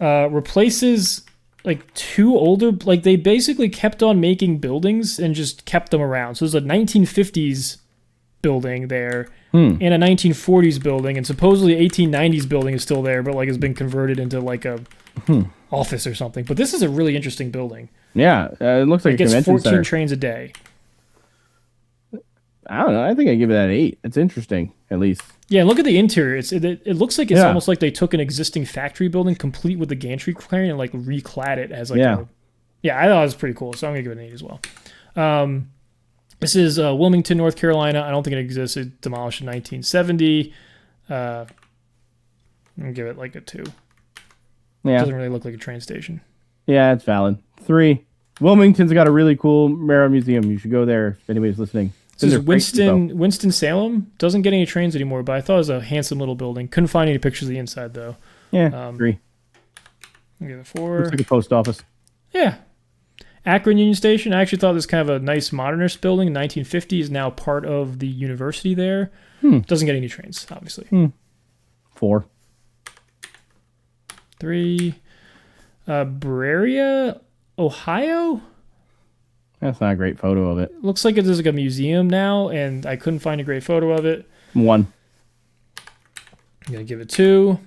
replaces like 2 older. Like they basically kept on making buildings and just kept them around. So there's a 1950s building there. And a 1940s building, and supposedly 1890s building is still there, but like has been converted into like a office or something. But this is a really interesting building.
Yeah, it looks like
it gets 14
center.
trains a day.
I don't know. I think I give it an 8. It's interesting, at least.
Yeah, and look at the interior. It looks like it's almost like they took an existing factory building, complete with the gantry crane, and like reclad it as like I thought it was pretty cool. So I'm gonna give it an 8 as well. This is Wilmington, North Carolina. I don't think it exists. It demolished in 1970. I'm going to give it like a 2. Yeah. It doesn't really look like a train station.
Yeah, it's valid. 3. Wilmington's got a really cool railroad museum. You should go there if anybody's listening.
This is Winston-Salem. Doesn't get any trains anymore, but I thought it was a handsome little building. Couldn't find any pictures of the inside, though.
Yeah, 3.
I'll give it 4.
Looks like a post office.
Yeah. Akron Union Station, I actually thought this was kind of a nice modernist building. 1950 is now part of the university there. Doesn't get any trains, obviously.
4.
3. Berea, Ohio?
That's not a great photo of it.
Looks like it is like a museum now, and I couldn't find a great photo of it.
1.
I'm going to give it 2.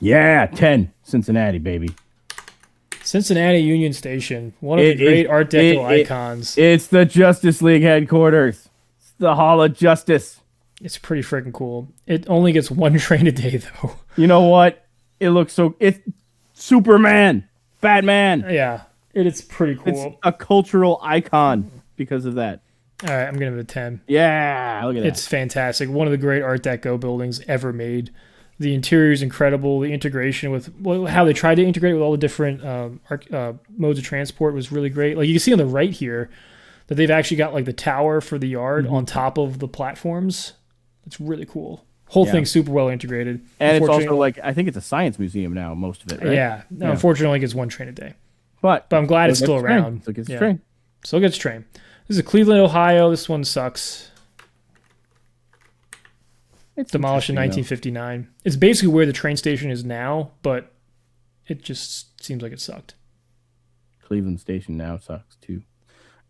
Yeah, 10. Cincinnati, baby.
Cincinnati Union Station, one of the great Art Deco icons.
It's the Justice League headquarters. It's the Hall of Justice.
It's pretty freaking cool. It only gets 1 train a day, though.
You know what? It looks so... It's Superman. Batman.
Yeah, it's pretty cool.
It's a cultural icon because of that.
All right, I'm going to give it a 10.
Yeah, look at that.
It's fantastic. One of the great Art Deco buildings ever made. The interior is incredible. The integration with how they tried to integrate with all the different modes of transport was really great. Like you can see on the right here that they've actually got like the tower for the yard on top of the platforms. It's really cool. Whole thing's super well integrated.
And it's also like, I think it's a science museum now, most of it, right?
Yeah. No, unfortunately, it gets 1 train a day.
But
I'm glad it's still around.
Still gets train.
Still gets train. This is Cleveland, Ohio. This one sucks. It's demolished in 1959. It's basically where the train station is now, but it just seems like it sucked.
Cleveland Station now sucks too.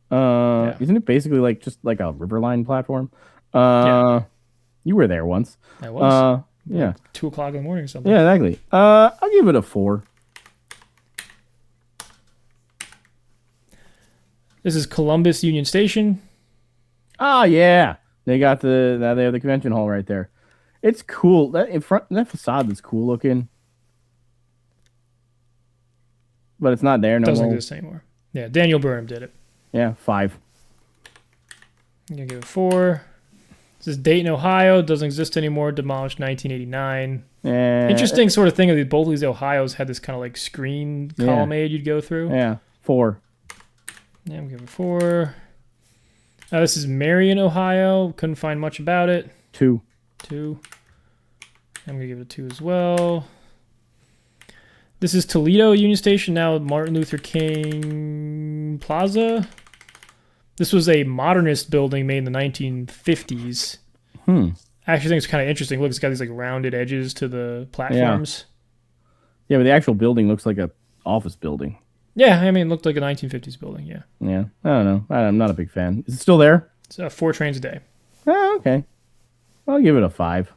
Isn't it basically like just like a Riverline platform? You were there once.
I was.
Yeah.
2 o'clock in the morning or something.
Yeah, exactly. I'll give it a 4.
This is Columbus Union Station.
Ah, yeah. They got they have the convention hall right there. It's cool. That in front, that facade is cool looking. But it's not there no
Doesn't
more.
exist anymore. Yeah, Daniel Burnham did it.
Yeah, 5.
I'm going to give it 4. This is Dayton, Ohio. Doesn't exist anymore. Demolished 1989. Interesting sort of thing. Both of these Ohios had this kind of like screen colonnade you'd go through.
Yeah, 4.
Yeah, I'm giving it 4. This is Marion, Ohio. Couldn't find much about it.
2.
2. I'm going to give it a 2 as well. This is Toledo Union Station, now Martin Luther King Plaza. This was a modernist building made in the 1950s. I actually think it's kind of interesting. Look, it's got these like rounded edges to the platforms.
Yeah, but the actual building looks like a office building.
Yeah, I mean, it looked like a 1950s building, yeah.
Yeah, I don't know. I'm not a big fan. Is it still there?
It's 4 trains a day.
Oh, okay. I'll give it a 5.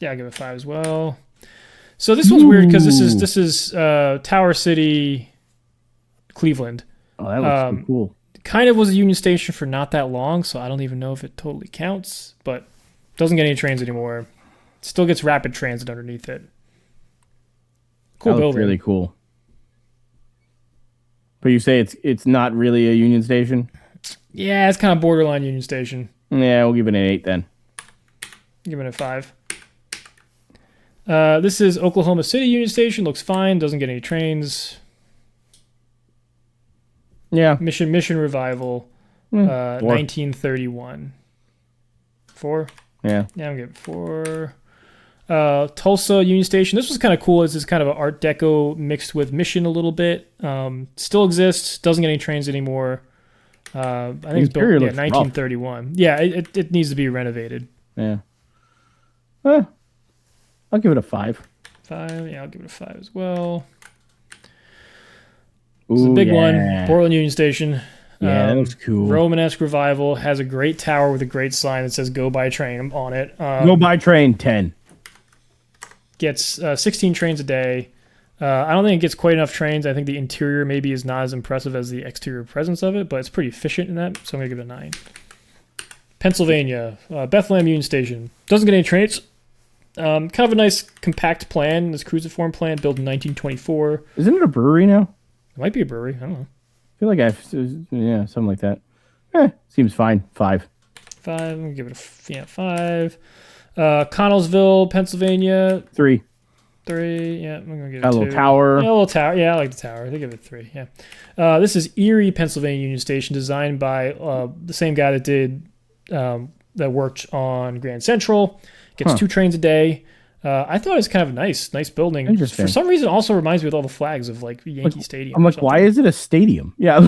Yeah, I'll give it a 5 as well. So this one's weird because this is Tower City, Cleveland.
Oh, that looks so cool.
Kind of was a Union Station for not that long, so I don't even know if it totally counts, but doesn't get any trains anymore. Still gets rapid transit underneath it. Cool
that
building.
Really cool. But you say it's not really a Union Station?
Yeah, it's kind of borderline Union Station.
Yeah, we'll give it an 8 then.
Give it a 5. This is Oklahoma City Union Station. Looks fine. Doesn't get any trains.
Yeah.
Mission Revival. 1931. 4?
Yeah.
Yeah, I'm giving it 4. Tulsa Union Station. This was kind of cool. This is kind of an Art Deco mixed with Mission a little bit. Still exists. Doesn't get any trains anymore. I think it's built 1931. Rough. Yeah, it needs to be renovated.
Yeah. I'll give it a 5.
5. Yeah, I'll give it a 5 as well. This is a big one. Portland Union Station.
Yeah, that looks cool.
Romanesque Revival. Has a great tower with a great sign that says "Go by train" on it.
Go by train 10.
Gets 16 trains a day. I don't think it gets quite enough trains. I think the interior maybe is not as impressive as the exterior presence of it, but it's pretty efficient in that, so I'm going to give it a 9. Pennsylvania. Bethlehem Union Station. Doesn't get any trains. Kind of a nice compact plan. This cruciform plan built in 1924.
Isn't it a brewery now?
It might be a brewery. I don't know.
I feel like something like that. Seems fine. 5.
5. I'm going to give it a 5. Connellsville, Pennsylvania.
3.
3. Yeah, I'm going to give it a 2.
A little tower.
Yeah, a little tower. Yeah, I like the tower. I think give it a 3. Yeah. This is Erie, Pennsylvania Union Station, designed by the same guy that did that worked on Grand Central. Gets 2 trains a day. I thought it was kind of a nice building.
Interesting.
For some reason, it also reminds me with all the flags of like Yankee Stadium.
I'm like, why is it a stadium? Yeah,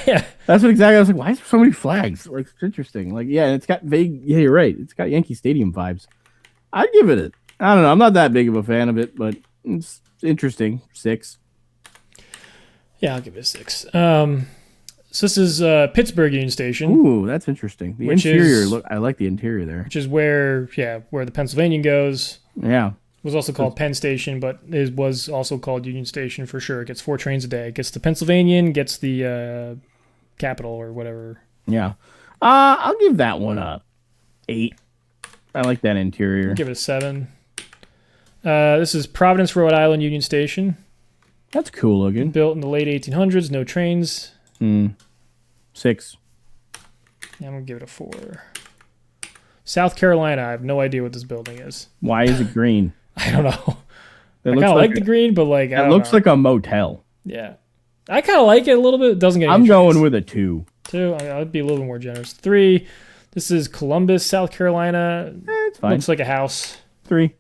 yeah.
That's what exactly I was like. Why is there so many flags? Like, it's interesting. Like, yeah, it's got vague. Yeah, you're right. It's got Yankee Stadium vibes. I'd give it I don't know. I'm not that big of a fan of it, but it's interesting. 6.
Yeah, I'll give it a 6. So this is Pittsburgh Union Station.
Ooh, that's interesting. The interior, I like the interior there.
Which is where the Pennsylvanian goes.
Yeah.
It was also called Penn Station, but it was also called Union Station for sure. It gets 4 trains a day. It gets the Pennsylvanian, gets the Capital or whatever.
Yeah. I'll give that one a 8. I like that interior.
I'll give it a 7. This is Providence, Rhode Island Union Station.
That's cool looking.
Built in the late 1800s. No trains.
6.
Yeah, I'm going to give it a 4. South Carolina, I have no idea what this building is.
Why is it green?
I don't know. I
It
kind of like the green, but like,
it looks like a motel.
Yeah. I kind of like it a little bit. It doesn't get any
I'm
trains.
going with a 2.
2. I'd be a little bit more generous. 3. This is Columbus, South Carolina.
It's fine.
Looks like a house.
3.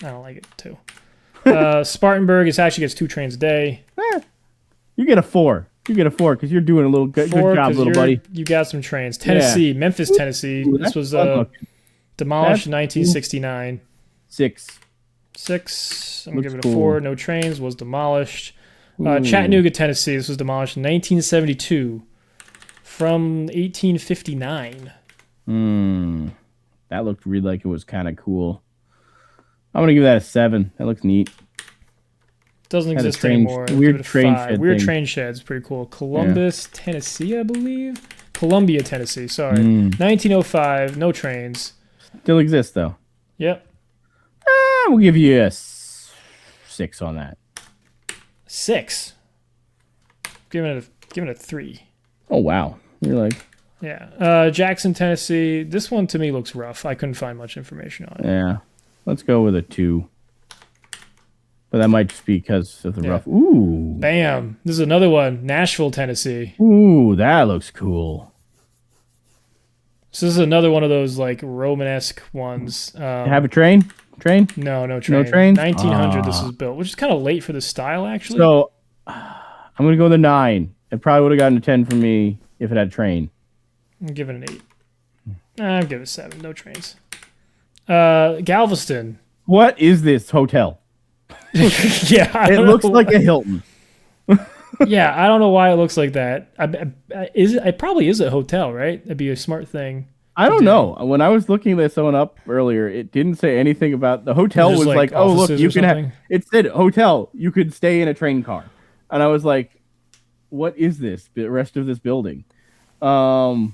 I don't like it. 2. Spartanburg, it actually gets 2 trains a day.
You get a 4. You get a 4 because you're doing a little good job, little buddy.
You got some trains. Tennessee, Memphis, Tennessee.
Ooh,
this was demolished in 1969.
6.
6. I'm going to give it a
cool.
4. No trains. Was demolished. Chattanooga, Tennessee. This was demolished in 1972. from 1859.
That looked really like it was kind of cool. I'm gonna give that a 7. That looks neat.
Doesn't
Had a
exist
train-
anymore.
weird
Give it a
train
5.
shed
Weird
thing.
train shed's pretty cool. Columbus, Tennessee, I believe. Columbia, Tennessee. Sorry. 1905. No trains.
Still exists though.
Yep.
We'll give you a 6 on that.
6. Give it a 3.
Oh wow, you're like,
Yeah. Jackson, Tennessee. This one to me looks rough. I couldn't find much information on it.
yeah. Let's go with a 2. But that might just be because of the
Yeah.
rough. Ooh.
Bam. This is another one. Nashville, Tennessee.
Ooh, that looks cool.
So this is another one of those like Romanesque ones.
Have a train? Train?
No train.
No train?
1900 this was built, which is kind of late for the style, actually.
So I'm going to go with a 9. It probably would have gotten a 10 from me if it had a train.
I'm giving it an 8. I'll give it a 7. No trains. Galveston.
What is this hotel?
Yeah.
It looks like a Hilton.
Yeah, I don't know why it looks like that. It probably is a hotel, right? That'd be a smart thing.
I don't know. When I was looking this one up earlier, it didn't say anything about the hotel.
Just
Was
like
like, oh look,
offices
you
or
can have.
something?
It said hotel. You could stay in a train car, and I was like, what is this? The rest of this building, because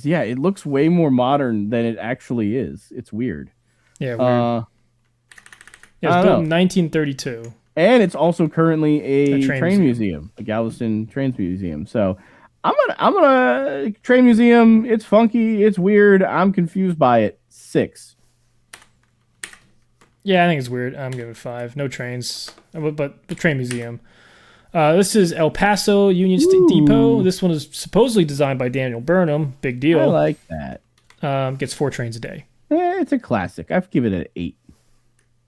yeah, it looks way more modern than it actually is. It's weird.
Yeah, weird.
I
It was
don't
built in
know.
1932.
And it's also currently a
train
train museum, a Galveston Trains Museum. So I'm gonna train museum. It's funky. It's weird. I'm confused by it. 6.
Yeah, I think it's weird. I'm giving it 5. No trains, but the train museum. This is El Paso Union Depot. This one is supposedly designed by Daniel Burnham. Big
I
deal.
like that.
Gets 4 trains a day.
It's a classic. I've given it an 8.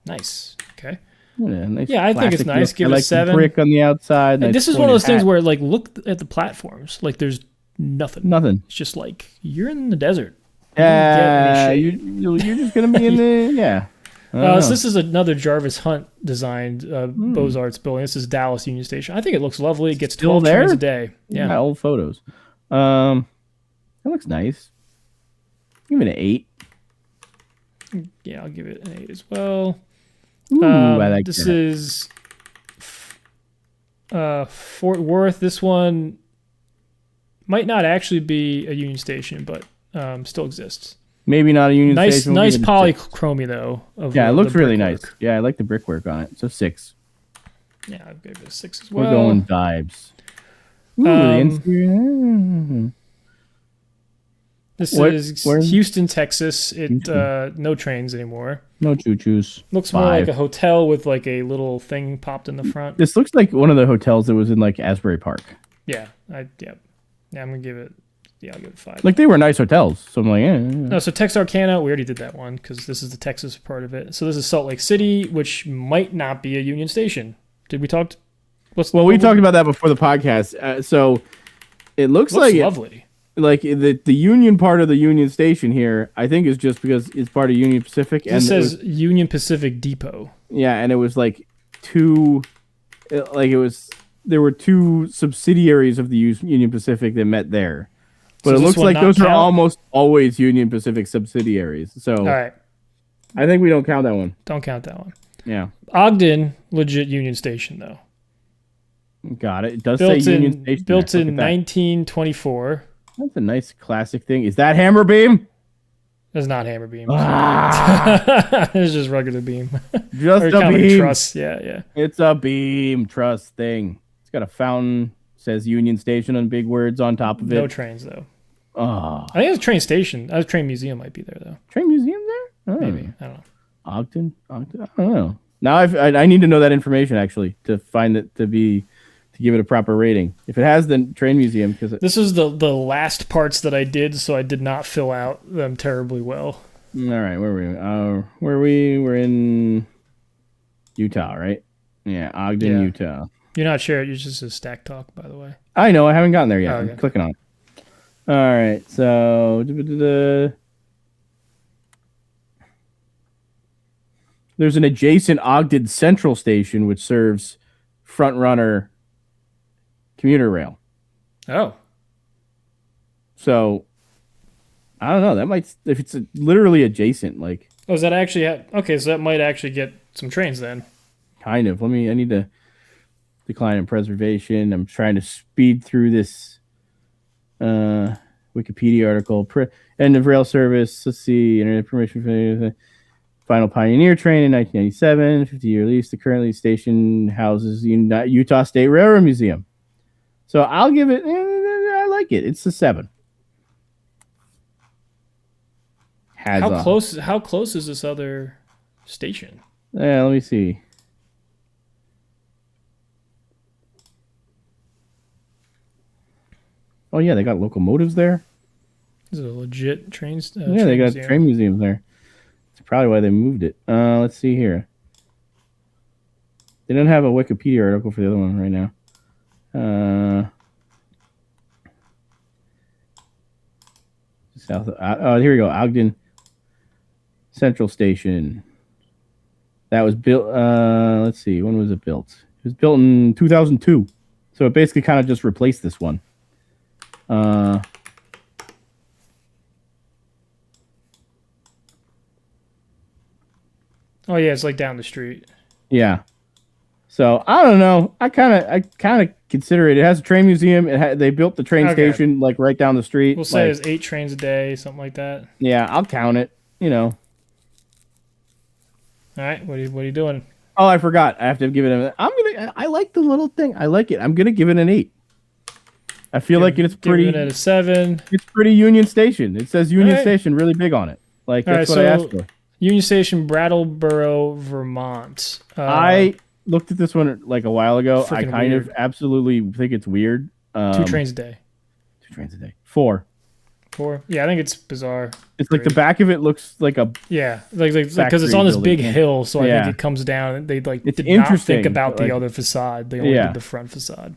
Nice. Okay.
Nice
Yeah, I think it's
classic
nice.
look.
Give
I
it a
like
7.
The brick on the outside.
And
nice
this is one of
pointed
those things
hat.
where, like, look at the platforms. Like, there's nothing.
Nothing.
It's just like you're in the desert.
Yeah,
any
you're just gonna be in the yeah.
So this is another Jarvis Hunt designed Beaux-Arts building. This is Dallas Union Station. I think it looks lovely. It gets
Still
12
there?
trains a day. Yeah.
Old photos. That looks nice. Give it an 8.
Yeah, I'll give it an 8 as well.
Ooh, I like
this
that.
is Fort Worth. This one might not actually be a Union Station, but still exists.
Maybe not a Union
Nice,
Station. We'll
nice
give it a 6.
polychromy though. Of
Yeah, it looks
the
really
brickwork.
nice. Yeah, I like the brickwork on it. So 6.
Yeah, I'll give it a 6 as
We're
well.
going vibes. Ooh, the interior.
This
What-
is
where-
Houston, Texas.
Houston.
No trains anymore.
No choo-choos.
Looks more
5.
like a hotel with like a little thing popped in the front.
This looks like one of the hotels that was in like Asbury Park.
Yeah, I'm gonna give it. Yeah, I'll give it 5.
Like they were nice hotels. So I'm like,
No, so Texarkana, we already did that one because this is the Texas part of it. So this is Salt Lake City, which might not be a Union Station. Did we talk?
Well, we talked about that before the podcast. So it looks like
lovely.
like the Union part of the Union Station here, I think is just because it's part of Union Pacific.
It
And
says Union Pacific Depot.
yeah, and it was like there were 2 subsidiaries of the Union Pacific that met there. But
So
it
does
looks
this one
like
not
those are
count?
almost always Union Pacific subsidiaries. So
All right,
I think we don't count that one.
don't count that one.
Yeah.
Ogden, legit Union Station though.
Got it. It does
Built
say Union
in
Station.
built
there. Look
in
at that.
1924.
That's a nice classic thing. Is that Hammer Beam?
That's not hammer beam.
Ah,
It's just regular beam.
just
Or
a
kind of like a
beam.
truss. Yeah.
It's a beam truss thing. It's got a fountain. Says Union Station on big words on top of it.
No trains though.
Oh,
I think it's a train station. A train museum might be there though.
train museum there? Oh.
Maybe. I don't know.
Ogden. I don't know. Now I need to know that information actually to find it to give it a proper rating. If it has the train museum, because
This is the last parts that I did, so I did not fill out them terribly well.
all right, where were we? We're in Utah, right? Yeah, Ogden,
Yeah.
Utah.
You're not sure. You're just a Stacktalk, by the way.
I know. I haven't gotten there yet.
Oh, okay.
I'm clicking on it. All right. So there's an adjacent Ogden Central Station which serves Front Runner commuter rail.
Oh,
So I don't know. That might if it's literally adjacent, like
Oh, is that actually okay? So that might actually get some trains then.
kind of. I need to decline in preservation. I'm trying to speed through this Wikipedia article. End of rail service. Let's see. Internet information for the final Pioneer train in 1997. 50-year lease. The currently station houses the Utah State Railroad Museum. So I'll give it. I like it. It's a 7.
How close? How close is this other station?
Yeah, let me see. Oh yeah, they got locomotives there.
This is a legit train.
Yeah, they got museum. Train museums there. That's probably why they moved it. Let's see here. They don't have a Wikipedia article for the other one right now. South. Here we go. Ogden Central Station. That was built. Let's see. When was it built? It was built in 2002. So it basically kind of just replaced this one. Oh
yeah, it's like down the street.
Yeah. So I don't know. I kind of consider it. It has a train museum. They built the train station like right down the street.
We'll say it's 8 trains a day, something like that.
Yeah, I'll count it. You know.
All right. What are you doing?
Oh, I forgot. I have to give it I like the little thing. I like it. I'm gonna give it an 8. I feel like it's pretty.
Giving it a 7.
It's pretty Union Station. It says Union Station really big on it. Like that's what I asked for.
Union Station, Brattleboro, Vermont.
I looked at this one like a while ago. I kind of absolutely think it's weird.
2 trains a day.
2 trains a day. 4.
4. Yeah, I think it's bizarre.
It's like the back of it looks like a
like because it's on this big hill, so I think it comes down. They did not think about the other facade. They only did the front facade.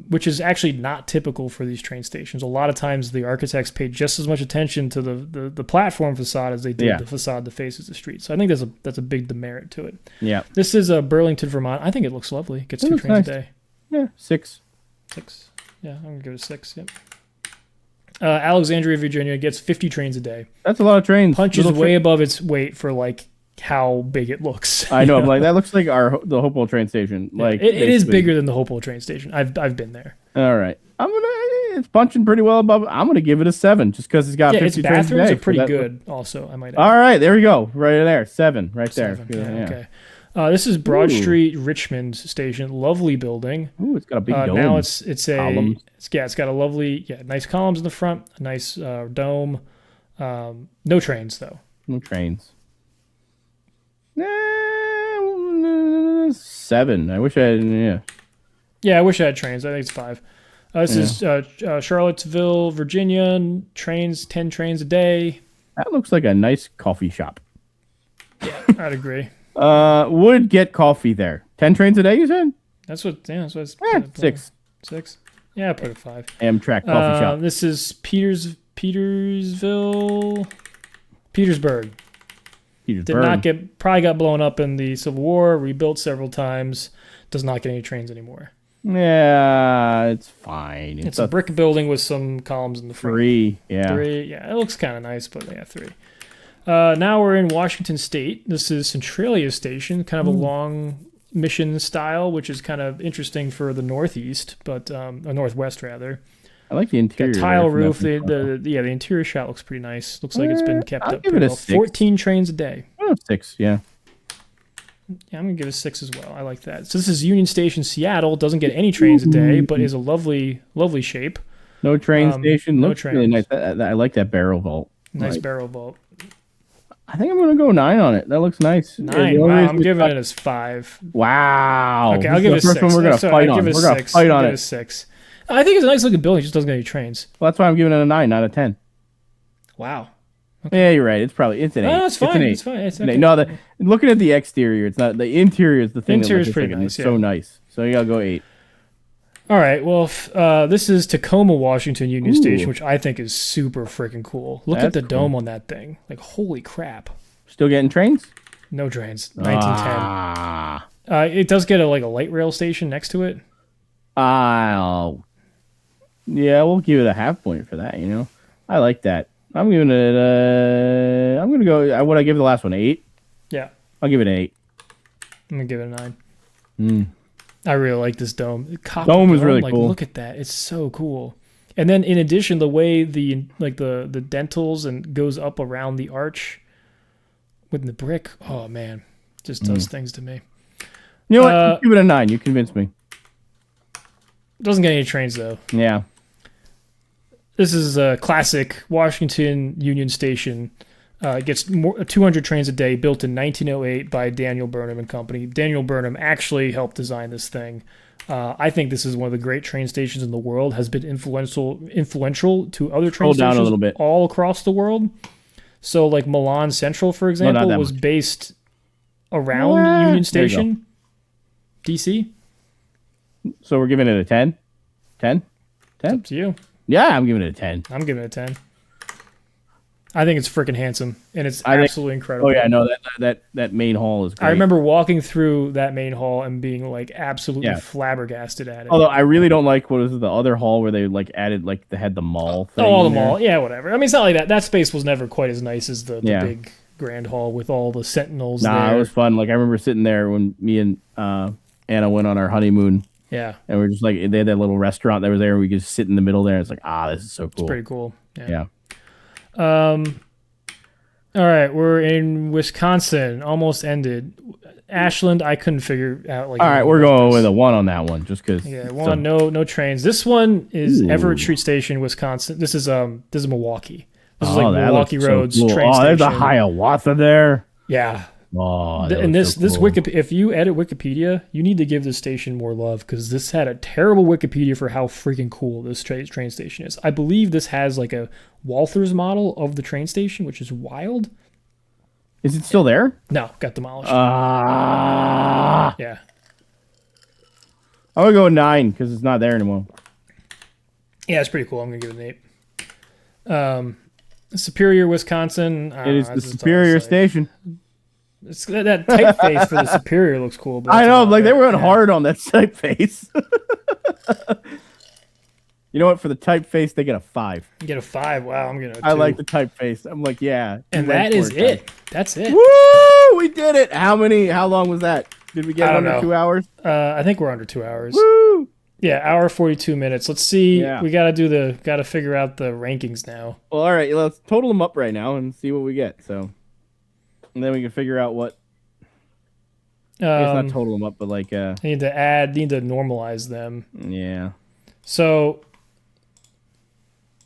Which is actually not typical for these train stations. A lot of times the architects paid just as much attention to the platform facade as they did the facade that faces the street. So I think that's a big demerit to it.
Yeah.
This is Burlington, Vermont. I think it looks lovely. It gets 2 trains a day.
Yeah, 6.
6. Yeah, I'm going to give it a 6. Yep. Alexandria, Virginia gets 50 trains a day.
That's a lot of trains.
Punches way above its weight for like how big it looks.
I know. I'm like, that looks like the Hopewell train station. Like
it is bigger than the Hopewell train station. I've been there.
All right. It's punching pretty well above. I'm gonna give it a 7 just because it's got 50
its
trains a day.
bathrooms are pretty good. Also, I might add.
All right, there we go. Right there, 7, right
7.
there.
Yeah. Okay. This is Broad Street, Richmond Station. Lovely building.
Ooh, it's got a big dome.
Now it's got a lovely nice columns in the front, a nice dome. No trains though.
No trains. 7. I wish I had.
Yeah, I wish I had trains. I think it's 5. This is Charlottesville, Virginia. Trains, 10 trains a day.
That looks like a nice coffee shop.
Yeah, I'd agree.
Would get coffee there. 10 trains a day, you said?
That's what. Yeah, that's what.
6.
6. Yeah, I put it 5.
Amtrak coffee shop.
This is Petersburg. Did not probably got blown up in the Civil War. Rebuilt several times. Does not get any trains anymore.
Yeah, it's fine.
It's a brick building with some columns in the front.
3, yeah.
3, yeah. It looks kind of nice, but yeah, 3. Now we're in Washington State. This is Centralia Station, kind of a long mission style, which is kind of interesting for the Northeast, but Northwest rather.
I like the interior.
Got tile roof. The interior shot looks pretty nice. Looks like it's been kept up pretty well. 14 trains a day.
6, yeah.
Yeah, I'm gonna give it a 6 as well. I like that. So this is Union Station, Seattle. Doesn't get any trains a day, but is a lovely, lovely shape.
No train station. Looks really nice. I like that barrel vault.
Nice barrel vault.
I think I'm gonna go 9 on it. That looks nice.
9. Wow, I'm giving it as 5.
Wow.
Okay, I'll give it a 6.
First one we're gonna fight on. We're gonna fight on it.
6. I think it's a nice looking building. It just doesn't get any trains.
Well, that's why I'm giving it a 9 out of 10.
Wow.
Okay. Yeah, you're right. It's an 8.
No, it's fine. It's fine. It's okay.
No, looking at the exterior, it's not. The interior is the thing.
Interior is pretty nice.
It's so nice. So you gotta go 8.
All right. Well, this is Tacoma, Washington Union Station, which I think is super freaking cool. Look at the dome on that thing. Like, holy crap.
Still getting trains?
No trains. 1910. It does get a light rail station next to it.
Oh. Yeah, we'll give it a half point for that. I like that. I'm giving it. I'm gonna go. What I give the last one? 8.
Yeah,
I'll give it an 8.
I'm gonna give it a 9.
Mm.
I really like this dome. Copper
Dome is really cool.
Look at that. It's so cool. And then in addition, the way the dentals and goes up around the arch with the brick. Oh man, just does things to me.
You know what? Give it a 9. You convinced me.
Doesn't get any trains though.
Yeah.
This is a classic Washington Union Station. It gets 200 trains a day, built in 1908 by Daniel Burnham and Company. Daniel Burnham actually helped design this thing. I think this is one of the great train stations in the world. Has been influential to other train stations
a little bit.
All across the world. So, like Milan Central, for example, was based around Union Station, DC.
So we're giving it a 10. 10.
It's up to you.
Yeah, I'm giving it a 10.
I'm giving it a 10. I think it's freaking handsome, and it's absolutely incredible.
Oh yeah, no, that main hall is great.
I remember walking through that main hall and being like absolutely flabbergasted at it.
Although I really don't like what was the other hall where they like added like they had the mall thing.
Oh, the mall, yeah, whatever. I mean, it's not like that. That space was never quite as nice as the big grand hall with all the sentinels.
Nah, it was fun. Like I remember sitting there when me and Anna went on our honeymoon.
Yeah,
and we're just like they had that little restaurant that was there. And we could just sit in the middle there. It's like this is so cool.
It's pretty cool.
Yeah.
All right, we're in Wisconsin. Almost ended. Ashland, I couldn't figure out. All
right, we're going with a 1 on that one, just because.
Yeah, 1. No trains. This one is Everett Street Station, Wisconsin. This is Milwaukee. This is like Milwaukee Roads
so cool.
train station.
There's a Hiawatha there.
Yeah.
Oh,
and this Wikipedia, if you edit Wikipedia, you need to give this station more love because this had a terrible Wikipedia for how freaking cool this train station is. I believe this has like a Walther's model of the train station, which is wild.
Is it still there?
No, got demolished.
Yeah. I'm gonna go with 9 because it's not there anymore.
Yeah, it's pretty cool. I'm gonna give it an 8. Superior, Wisconsin.
It is the Superior Station.
It's that typeface for the Superior looks cool. But
I know, like they went hard on that typeface. You know what? For the typeface, they get a 5.
You get a 5. Wow, I'm gonna.
I like the typeface. I'm like, yeah.
And that is it. That's it.
Woo! We did it. How long was that? Did we get it under 2 hours?
I think we're under 2 hours.
Woo!
Yeah, hour 42 minutes. Let's see. Yeah. We gotta figure out the rankings now.
Well, all right. Let's total them up right now and see what we get. So. And then we can figure out what. It's not total them up, but like.
Need to normalize them.
Yeah.
So.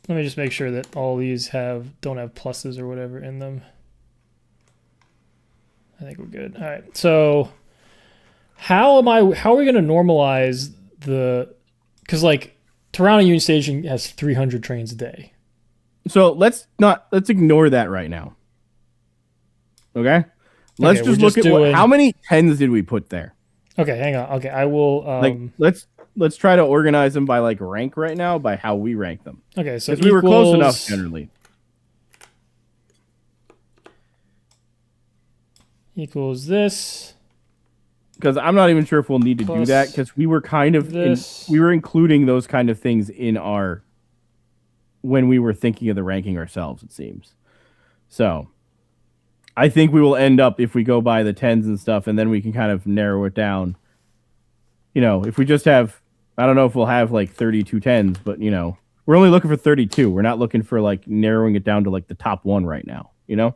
Let me just make sure that all these don't have pluses or whatever in them. I think we're good. All right. So. How are we going to normalize because like Toronto Union Station has 300 trains a day.
So let's ignore that right now. Okay, let's just look at how many 10s did we put there.
Okay, hang on. Okay, I will.
Let's try to organize them by like rank right now by how we rank them.
Okay, so
we were close enough generally.
Equals this.
Because I'm not even sure if we'll need to do that because we were kind of we were including those kind of things in when we were thinking of the ranking ourselves. It seems so. I think we will end up if we go by the 10s and stuff, and then we can kind of narrow it down. If we just have, I don't know if we'll have like 32 10s, but we're only looking for 32. We're not looking for like narrowing it down to like the top 1 right now.
Yeah.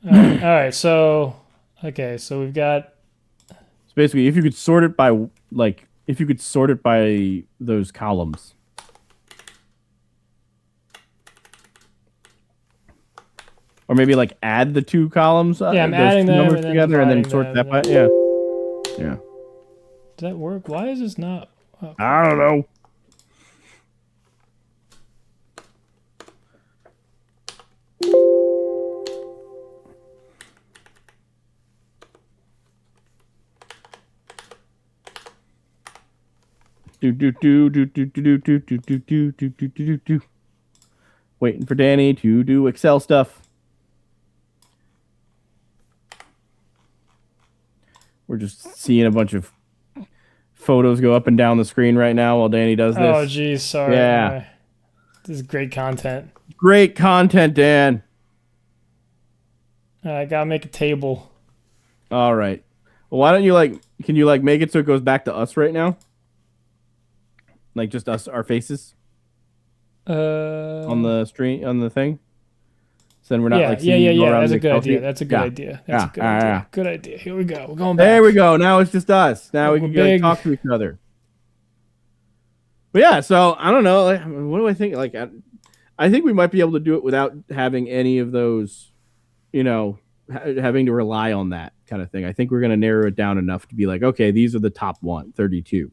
All right. So we've got.
So basically, if you could sort it by those columns. Or maybe like add the 2 columns.
Yeah, I'm adding them
numbers together and then sort that by. Yeah. Does
that work? Why is this not?
Oh. I don't know. Waiting for Danny to do Excel stuff. We're just seeing a bunch of photos go up and down the screen right now while Danny does this.
Oh, geez, sorry.
Yeah.
This is great content.
Great content, Dan.
I gotta make a table.
All right. Well, why don't you can you make it so it goes back to us right now? Like just us, our faces on the stream, on the thing. So then we're not
yeah. That's a good idea. That's a good idea. That's a good idea.
Yeah.
Good idea. Here we go. We're going back.
There we go. Now it's just us. Now we can talk to each other. But yeah, so I don't know. What do I think? I think we might be able to do it without having any of those, having to rely on that kind of thing. I think we're going to narrow it down enough to be like, okay, these are the top 32.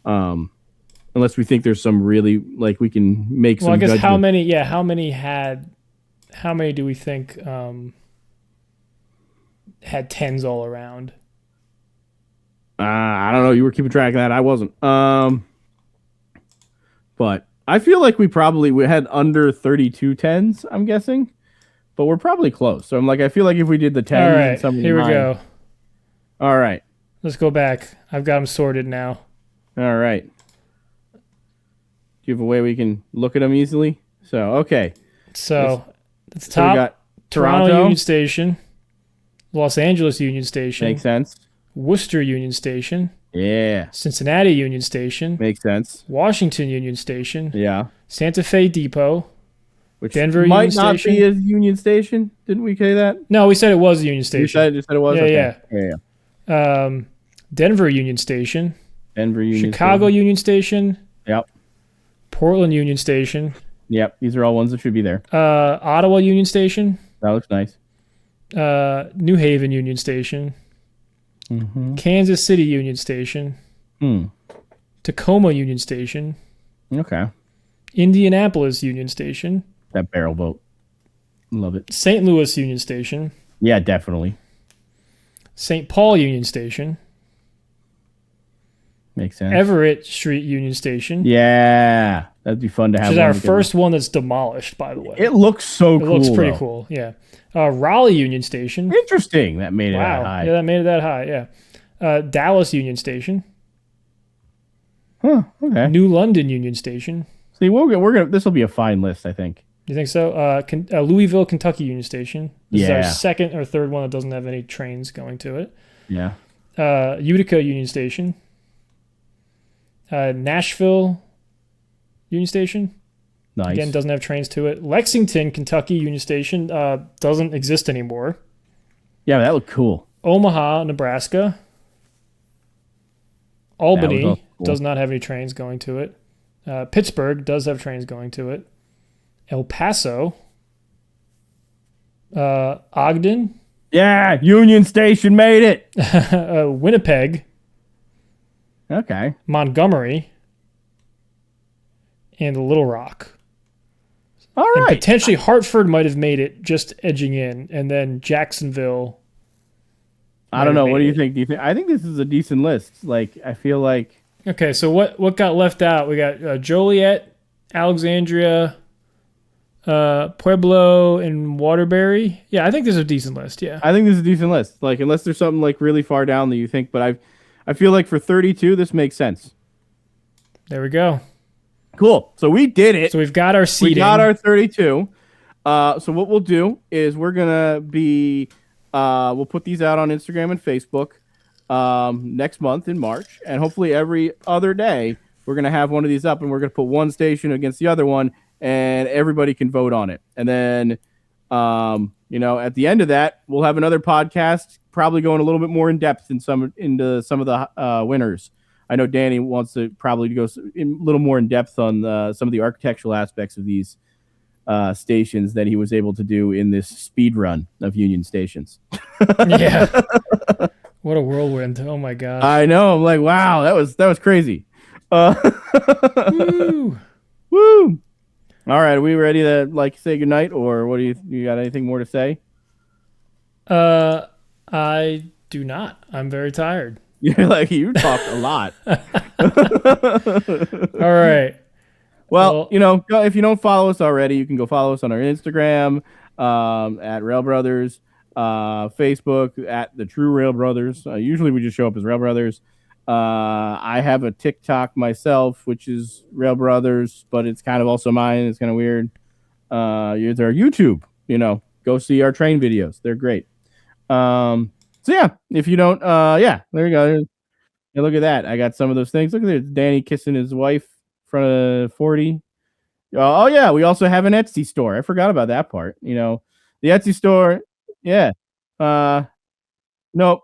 Unless we think there's some really we can make some.
Well, I guess
judgment.
how many do we think had 10s all around?
I don't know. You were keeping track of that. I wasn't. But I feel like we had under 32 10s, I'm guessing. But we're probably close. So I'm like, I feel like if we did the 10s
all right,
and some of
here we go.
All right.
Let's go back. I've got them sorted now.
All right. Do you have a way we can look at them easily? So, okay.
So it's top.
We got
Toronto Union Station, Los Angeles Union Station.
Makes sense.
Worcester Union Station.
Yeah.
Cincinnati Union Station.
Makes sense.
Washington Union Station.
Yeah.
Santa Fe Depot.
Which
Denver
might
Union
not
Station.
be a Union Station. Didn't we say that?
No, we said it was a Union Station.
You said it was?
Yeah,
okay. Yeah.
Denver Union Station.
Denver Union
Chicago
Station.
Union Station.
Yep.
Portland Union Station.
Yep. These are all ones that should be there.
Ottawa Union Station.
That looks nice.
New Haven Union Station.
Mm-hmm.
Kansas City Union Station. Tacoma Union Station.
Okay.
Indianapolis Union Station.
That barrel boat. Love it.
St. Louis Union Station.
Yeah, definitely.
St. Paul Union Station.
Makes sense.
Everett Street Union Station.
Yeah. That'd be fun to have.
Which is our first one that's demolished, by the way.
It looks so cool.
It looks pretty cool, yeah. Raleigh Union Station.
Interesting. That made it that high.
Yeah, that made it that high, yeah. Dallas Union Station.
Huh, okay.
New London Union Station.
See, we're gonna. This will be a fine list, I think.
You think so? Louisville, Kentucky Union Station. This is our
Yeah.
second or third one that doesn't have any trains going to it.
Yeah.
Utica Union Station. Nashville Union Station.
Nice.
Again, doesn't have trains to it. Lexington, Kentucky Union Station doesn't exist anymore.
Yeah, that looked cool.
Omaha, Nebraska. Albany
also cool.
does not have any trains going to it. Pittsburgh does have trains going to it. El Paso. Ogden.
Yeah, Union Station made it.
Winnipeg.
Okay.
Montgomery. And Little Rock.
All
And
right.
potentially Hartford might have made it, just edging in, and then Jacksonville.
I don't know. What do you think? I think this is a decent list. I feel like.
Okay, so what got left out? We got Joliet, Alexandria, Pueblo, and Waterbury. Yeah, I think this is a decent list. Yeah.
I think this is a decent list. Unless there's something really far down that you think, but I feel like for 32, this makes sense.
There we go.
Cool. So we did it.
So we've got our seating.
We got our 32. So what we'll do is we're gonna be we'll put these out on Instagram and Facebook next month in March, and hopefully every other day we're gonna have one of these up, and we're gonna put one station against the other one, and everybody can vote on it. And then at the end of that, we'll have another podcast, probably going a little bit more in depth into some of the winners. I know Danny wants to probably go a little more in depth on some of the architectural aspects of these stations that he was able to do in this speed run of Union Stations.
Yeah. What a whirlwind. Oh my gosh.
I know. I'm like, wow, that was crazy.
Woo.
Woo. All right. Are we ready to say goodnight, or what do you got anything more to say?
I do not. I'm very tired.
You talked a lot.
All right.
Well, if you don't follow us already, you can go follow us on our Instagram at Railbrothers, Facebook at the True Railbrothers. Usually we just show up as Railbrothers. I have a TikTok myself, which is Railbrothers, but it's kind of also mine. It's kind of weird. There's our YouTube. Go see our train videos. They're great. So yeah, if you don't, yeah, there you go. Yeah, look at that. I got some of those things. Look at this. Danny kissing his wife in front of 40. Oh yeah, we also have an Etsy store. I forgot about that part. The Etsy store. Yeah. Nope.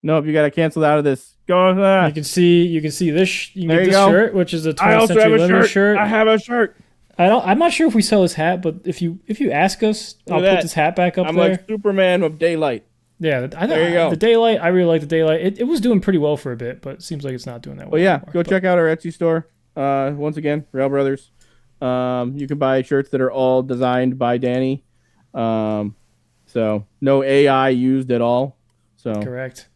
Nope. You got to cancel out of this. Go.
You can see this. You can
There
get
you
this
go.
shirt, which is a
I
20th
also
century
have a
limited
shirt.
shirt.
I have a shirt.
I'm not sure if we sell this hat, but if you ask us, I'll
Look at
put
that.
this hat back up
I'm
there.
like Superman with daylight.
Yeah,
There you go.
The daylight. I really like the daylight. It was doing pretty well for a bit, but it seems like it's not doing that well.
Well, yeah,
anymore.
go check out our Etsy store. Once again, Railbrothers. You can buy shirts that are all designed by Danny. So no AI used at all. So
Correct.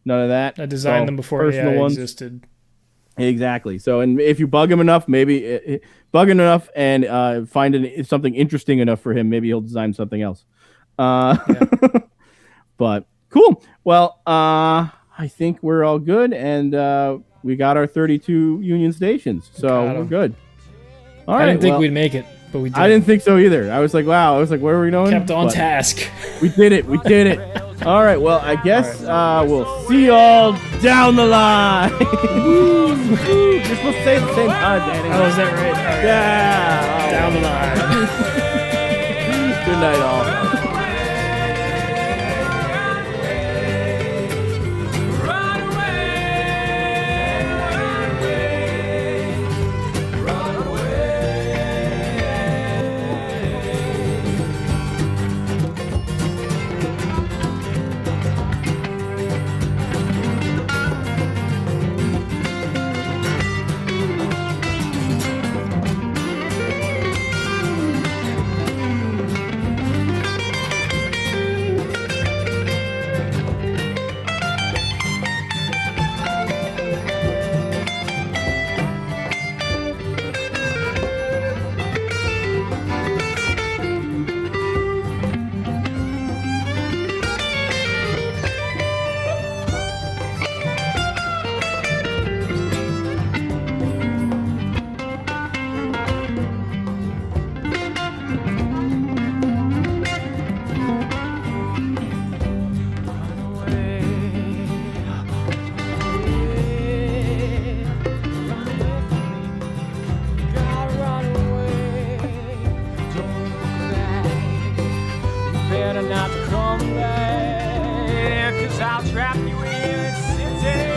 none of that.
I designed them before
personal
AI
ones.
existed.
Exactly. So, and if you bug him enough, maybe bug him enough and find something interesting enough for him, maybe he'll design something else. But cool. Well, I think we're all good, and we got our 32 Union stations, so we're good. All right.
I didn't think we'd make it, but we did.
I didn't think so either. I was like, wow. I was like, where are we going?
Kept on task.
We did it. We did it. All right. Well, I guess we'll see y'all down the line. You're supposed to say it at the same time, Danny.
Oh, is that right? All right.
Yeah.
Down the line.
Good night, all.
Better not come back, 'cause I'll trap you in a city.